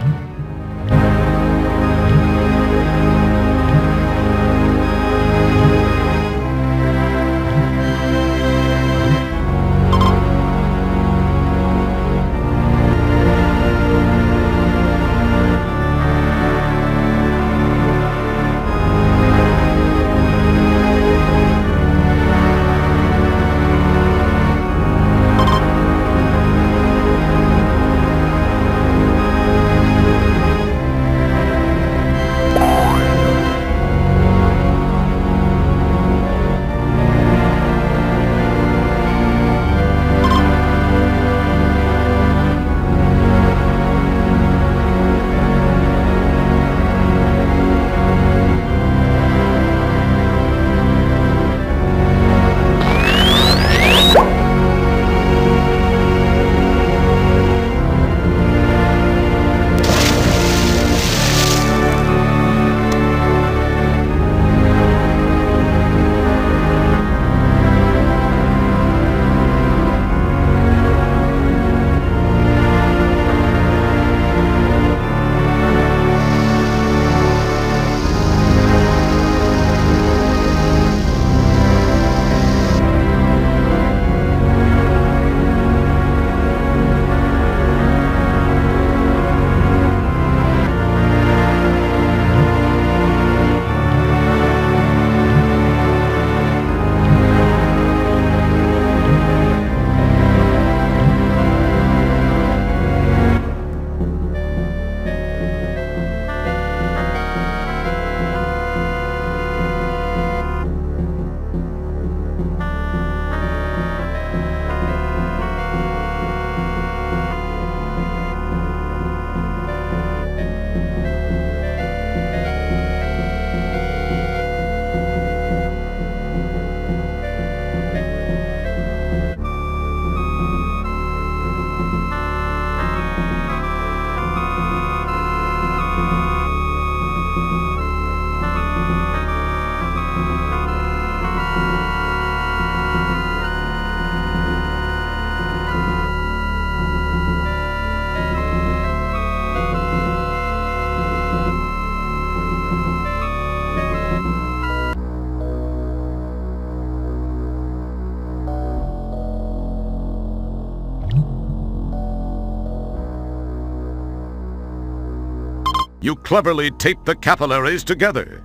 You cleverly taped the capillaries together.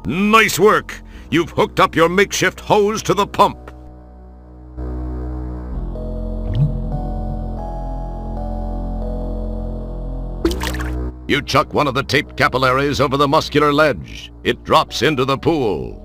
Nice work! You've hooked up your makeshift hose to the pump. You chuck one of the taped capillaries over the muscular ledge. It drops into the pool.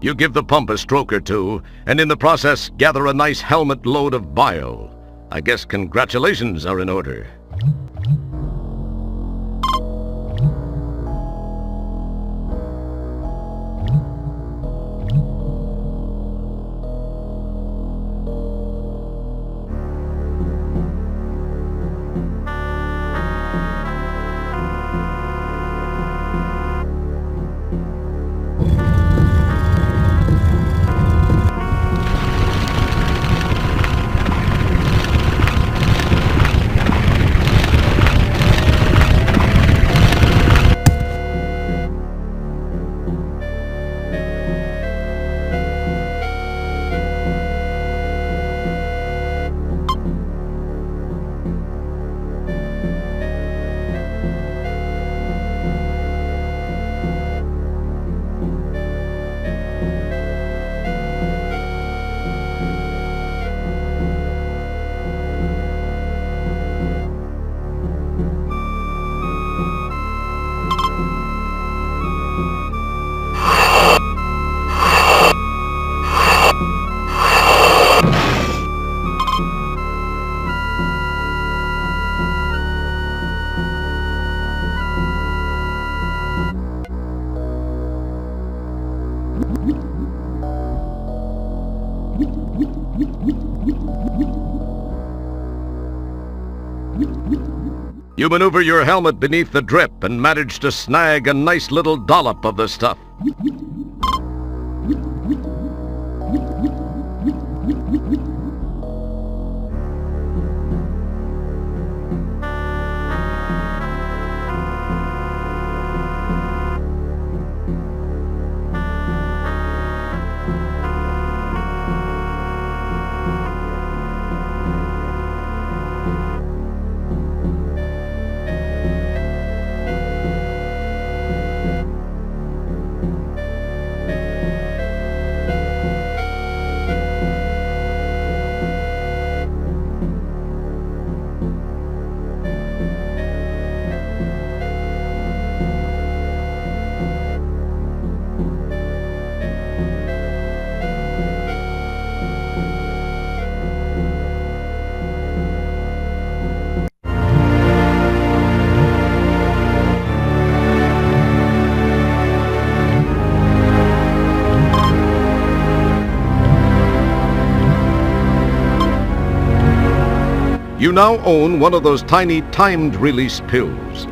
You give the pump a stroke or two, and in the process gather a nice helmet load of bile. I guess congratulations are in order. You maneuver your helmet beneath the drip and manage to snag a nice little dollop of the stuff. You now own one of those tiny timed release pills.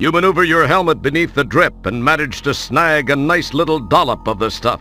You maneuver your helmet beneath the drip and manage to snag a nice little dollop of the stuff.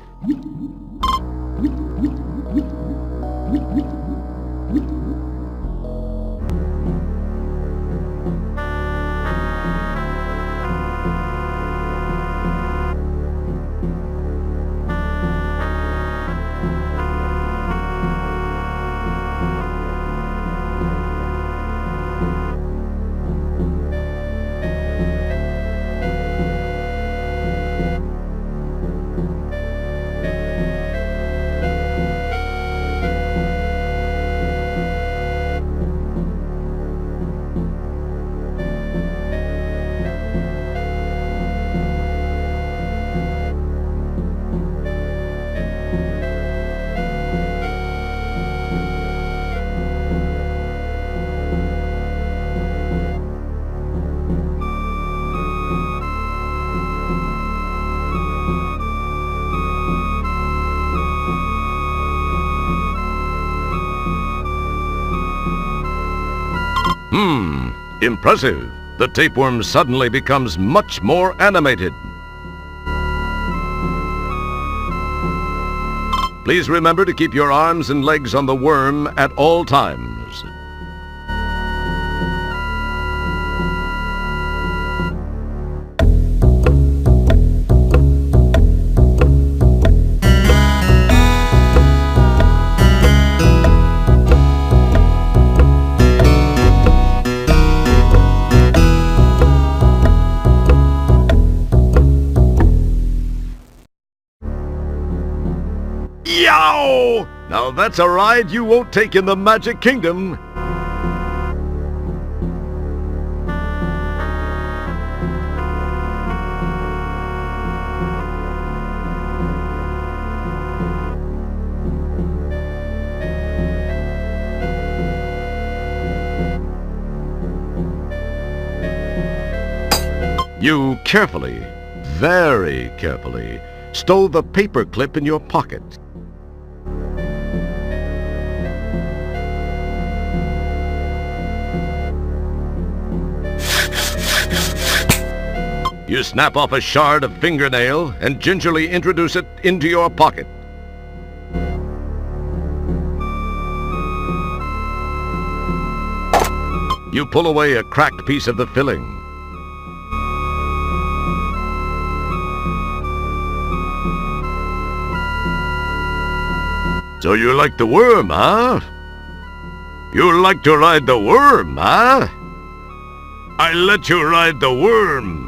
Impressive. The tapeworm suddenly becomes much more animated. Please remember to keep your arms and legs on the worm at all times. Yow! Now that's a ride you won't take in the Magic Kingdom. You carefully, very carefully, stole the paper clip in your pocket. You snap off a shard of fingernail and gingerly introduce it into your pocket. You pull away a cracked piece of the filling. So you like the worm, huh? You like to ride the worm, huh? I let you ride the worm.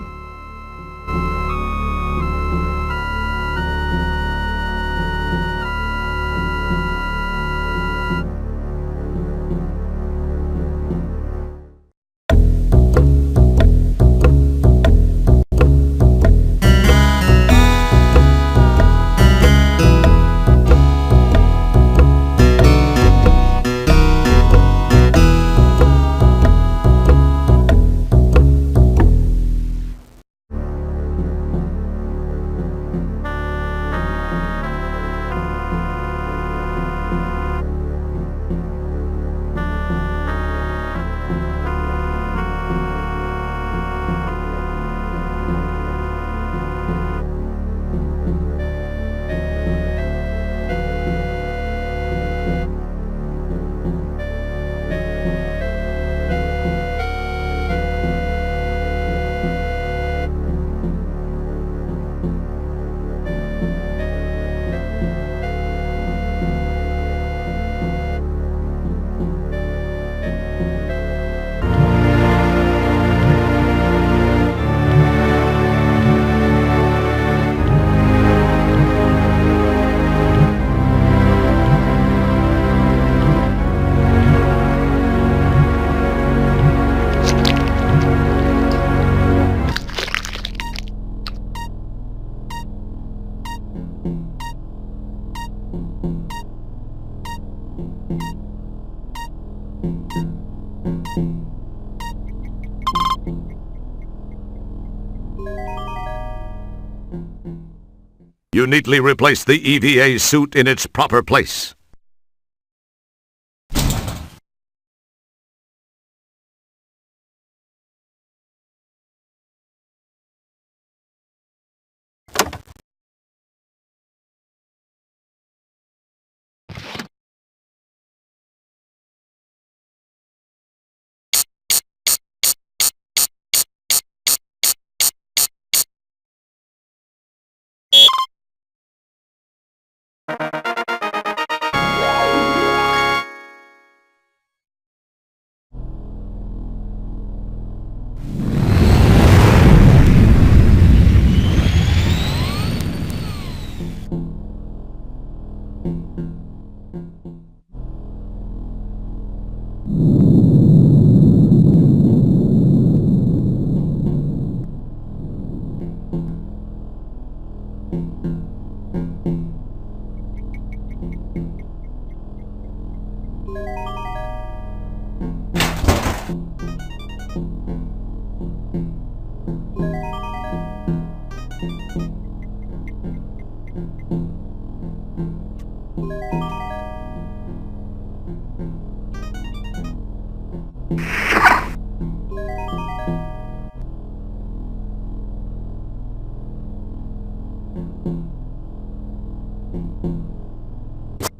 You neatly replace the EVA suit in its proper place.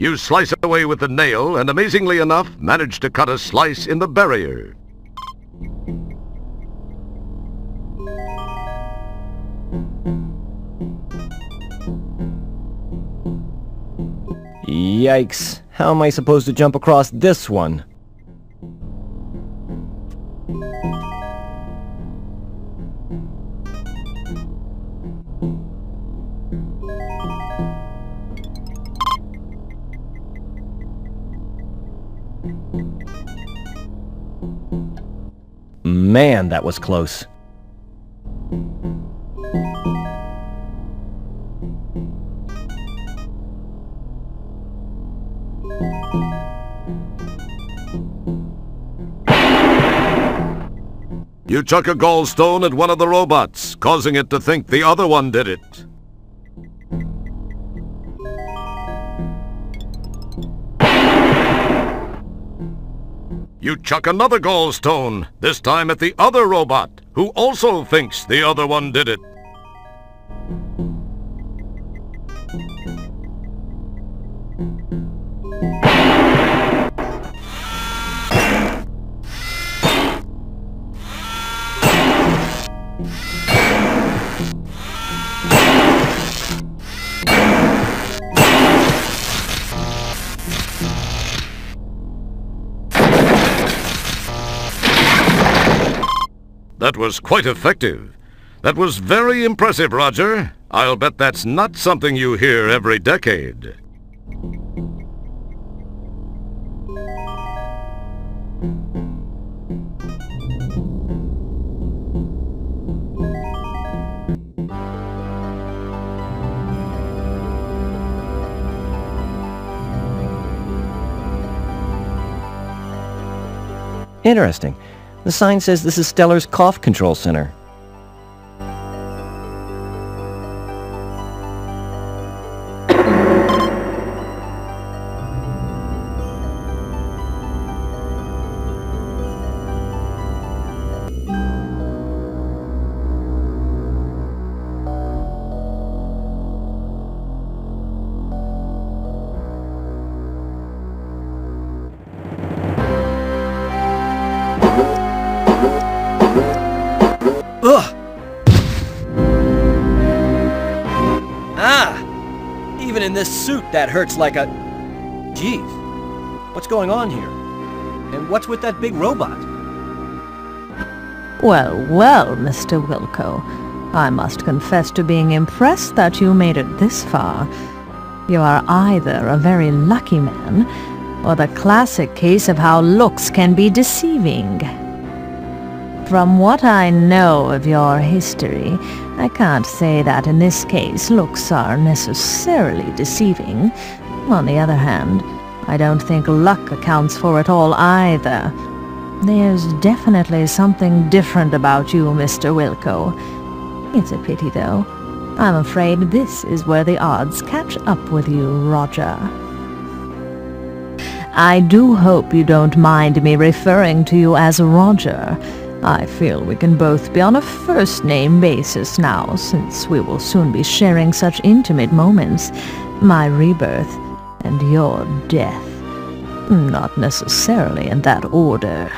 You slice away with the nail and, amazingly enough, manage to cut a slice in the barrier. Yikes. How am I supposed to jump across this one? Man, that was close. You chuck a gallstone at one of the robots, causing it to think the other one did it. You chuck another gallstone, this time at the other robot, who also thinks the other one did it. That was quite effective. That was very impressive, Roger. I'll bet that's not something you hear every decade. Interesting. The sign says this is Stellar's Cough Control Center. Ugh! Ah! Even in this suit, that hurts like a... Jeez. What's going on here? And what's with that big robot? Well, well, Mr. Wilco. I must confess to being impressed that you made it this far. You are either a very lucky man, or the classic case of how looks can be deceiving. From what I know of your history, I can't say that in this case looks are necessarily deceiving. On the other hand, I don't think luck accounts for it all either. There's definitely something different about you, Mr. Wilco. It's a pity, though. I'm afraid this is where the odds catch up with you, Roger. I do hope you don't mind me referring to you as Roger. I feel we can both be on a first-name basis now, since we will soon be sharing such intimate moments. My rebirth and your death. Not necessarily in that order.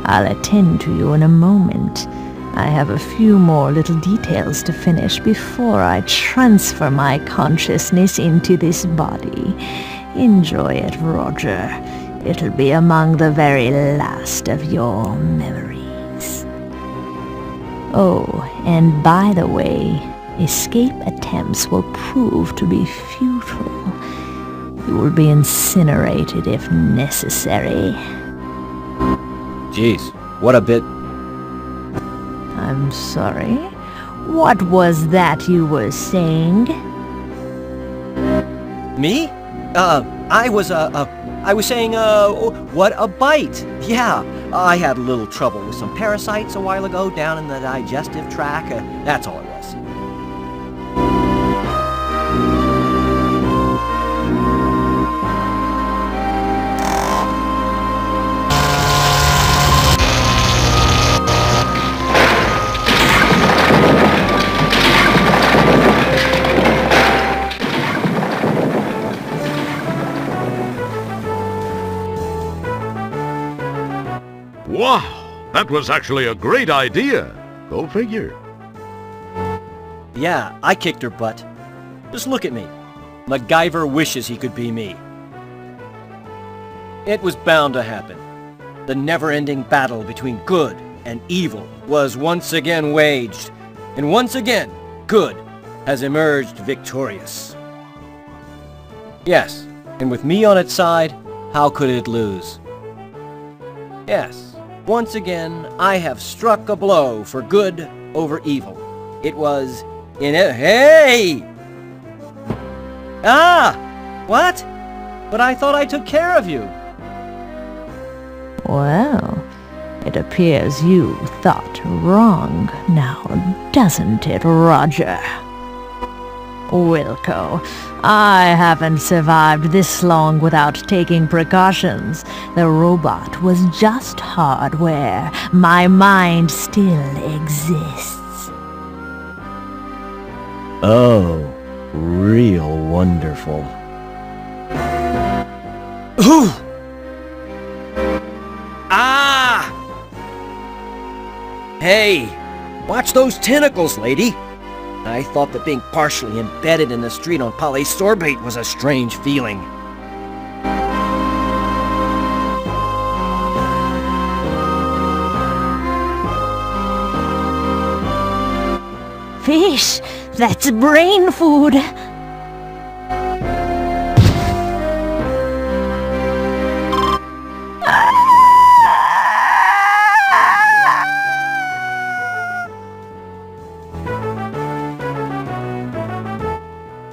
I'll attend to you in a moment. I have a few more little details to finish before I transfer my consciousness into this body. Enjoy it, Roger. It'll be among the very last of your memories. Oh, and by the way, escape attempts will prove to be futile. You will be incinerated if necessary. Jeez, what a bit... I'm sorry. What was that you were saying? Me? I was saying, what a bite! Yeah, I had a little trouble with some parasites a while ago down in the digestive tract. That's all it was. That was actually a great idea. Go figure. Yeah, I kicked her butt. Just look at me. MacGyver wishes he could be me. It was bound to happen. The never-ending battle between good and evil was once again waged, and once again, good has emerged victorious. Yes, and with me on its side, how could it lose? Yes, once again, I have struck a blow for good over evil. It was in a... Hey! Ah! What? But I thought I took care of you. Well, it appears you thought wrong now, doesn't it, Roger? Wilco, I haven't survived this long without taking precautions. The robot was just hardware. My mind still exists. Oh, real wonderful. Ooh! Ah! Hey, watch those tentacles, lady. I thought that being partially embedded in the street on polysorbate was a strange feeling. Fish, that's brain food.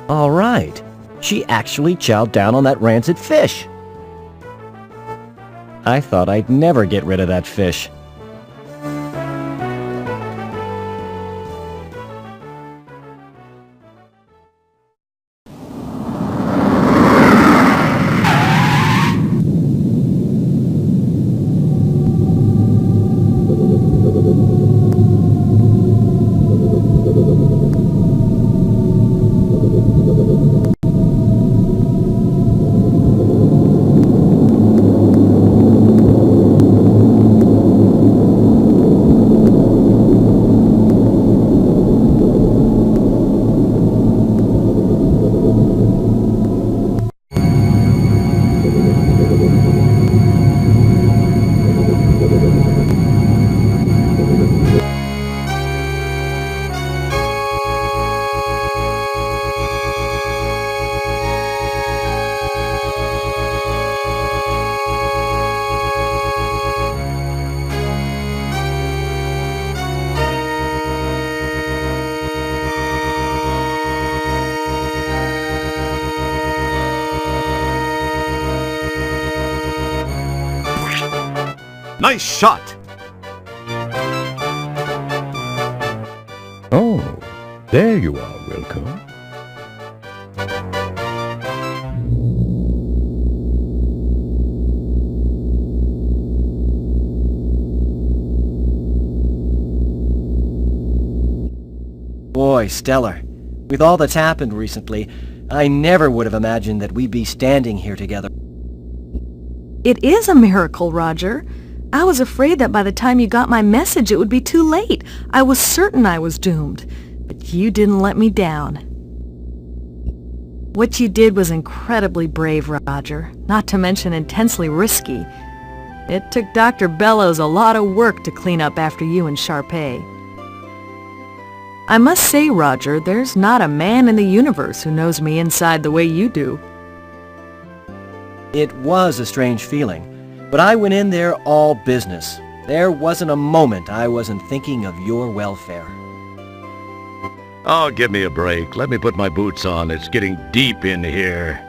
All right. She actually chowed down on that rancid fish. I thought I'd never get rid of that fish. Nice shot! Oh, there you are, Wilco. Boy, Stellar, with all that's happened recently, I never would have imagined that we'd be standing here together. It is a miracle, Roger. I was afraid that by the time you got my message it would be too late. I was certain I was doomed. But you didn't let me down. What you did was incredibly brave, Roger, not to mention intensely risky. It took Dr. Bellows a lot of work to clean up after you and Sharpay. I must say, Roger, there's not a man in the universe who knows me inside the way you do. It was a strange feeling. But I went in there all business. There wasn't a moment I wasn't thinking of your welfare. Oh, give me a break. Let me put my boots on. It's getting deep in here.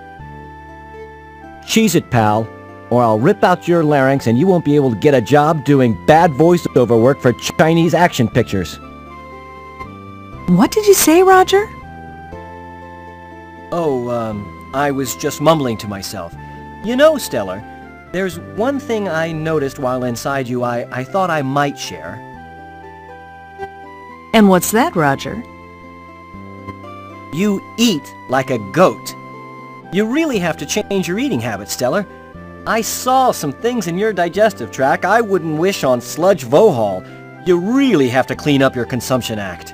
Cheese it, pal, or I'll rip out your larynx and you won't be able to get a job doing bad voiceover work for Chinese action pictures. What did you say, Roger? Oh, I was just mumbling to myself. You know, Stellar, there's one thing I noticed while inside you I thought I might share. And what's that, Roger? You eat like a goat. You really have to change your eating habits, Stellar. I saw some things in your digestive tract I wouldn't wish on Sludge Vohall. You really have to clean up your consumption act.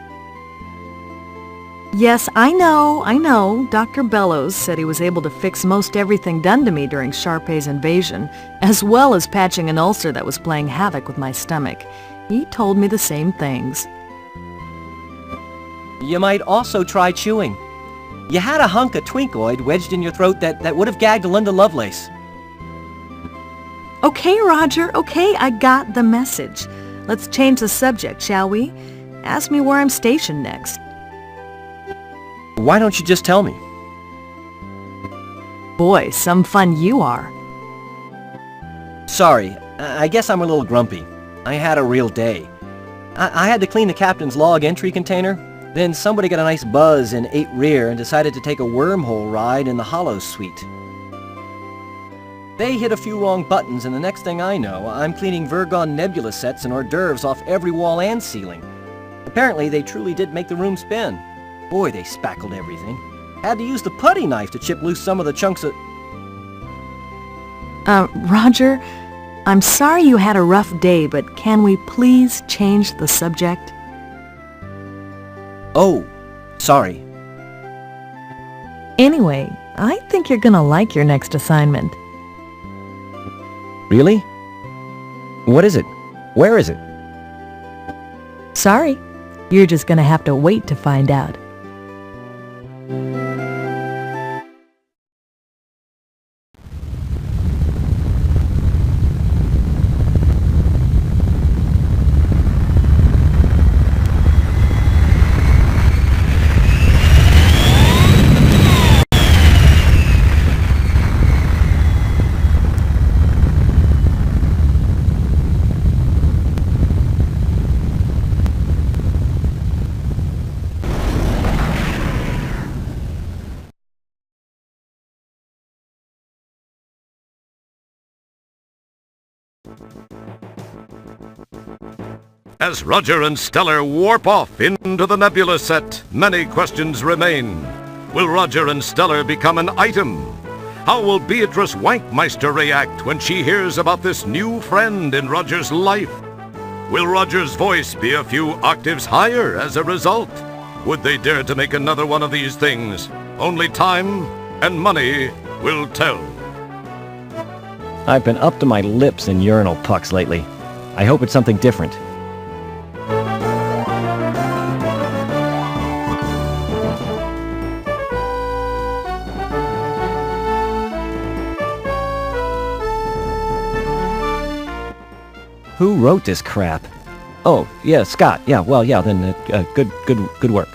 Yes, I know. Dr. Bellows said he was able to fix most everything done to me during Sharpay's invasion, as well as patching an ulcer that was playing havoc with my stomach. He told me the same things. You might also try chewing. You had a hunk of Twinkoid wedged in your throat that would have gagged Linda Lovelace. Okay, Roger, okay, I got the message. Let's change the subject, shall we? Ask me where I'm stationed next. Why don't you just tell me? Boy, some fun you are. Sorry, I guess I'm a little grumpy. I had a real day. I had to clean the captain's log entry container. Then somebody got a nice buzz in 8 Rear and decided to take a wormhole ride in the Hollows suite. They hit a few wrong buttons, and the next thing I know, I'm cleaning Vergon Nebula sets and hors d'oeuvres off every wall and ceiling. Apparently, they truly did make the room spin. Boy, they spackled everything. Had to use the putty knife to chip loose some of the chunks of... Roger, I'm sorry you had a rough day, but can we please change the subject? Oh, sorry. Anyway, I think you're gonna like your next assignment. Really? What is it? Where is it? Sorry, you're just gonna have to wait to find out. As Roger and Stellar warp off into the Nebula set, many questions remain. Will Roger and Stellar become an item? How will Beatrice Wankmeister react when she hears about this new friend in Roger's life? Will Roger's voice be a few octaves higher as a result? Would they dare to make another one of these things? Only time and money will tell. I've been up to my lips in urinal pucks lately. I hope it's something different. Who wrote this crap? Oh, yeah, Scott. Yeah, well, yeah, then good work.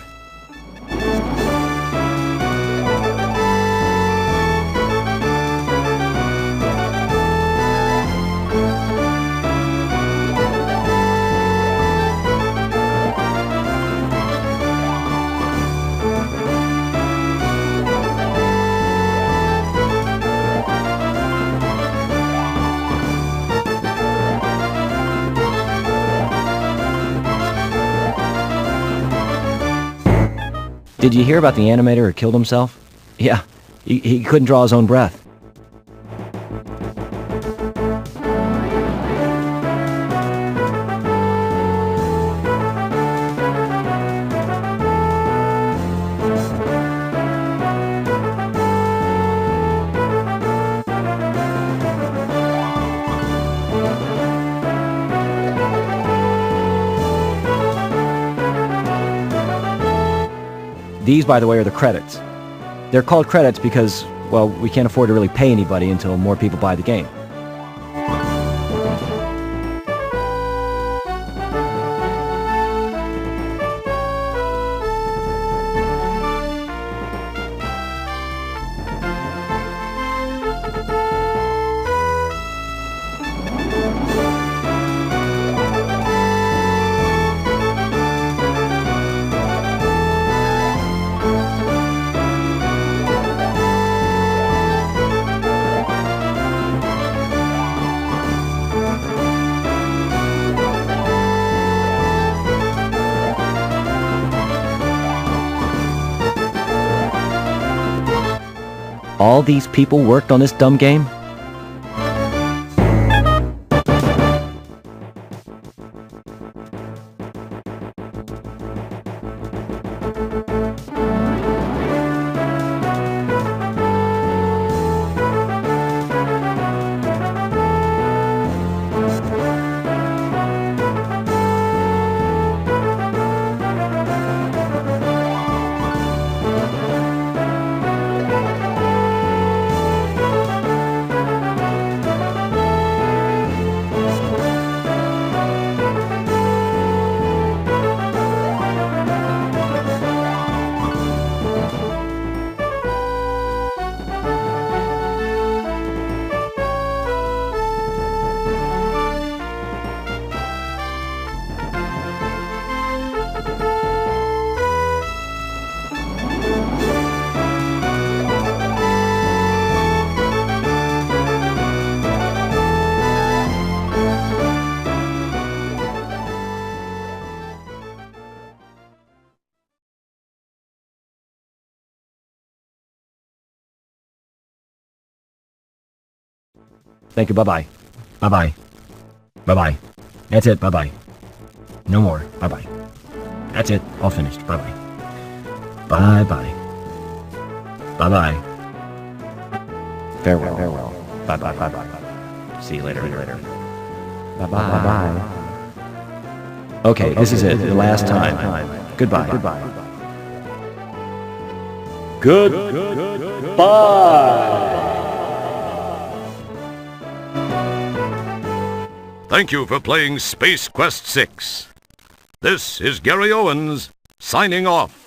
Did you hear about the animator who killed himself? Yeah, he couldn't draw his own breath. These, by the way, are the credits. They're called credits because, well, we can't afford to really pay anybody until more people buy the game. All these people worked on this dumb game? Thank you, bye-bye. Bye-bye. Bye-bye. That's it, bye-bye. No more, bye-bye. That's it, all finished, bye-bye. Bye-bye. Bye-bye. Farewell. Farewell. Bye-bye, bye-bye. See you later. Bye-bye. Bye-bye. Okay, this is it. The last time. Goodbye. Goodbye. Thank you for playing Space Quest 6. This is Gary Owens, signing off.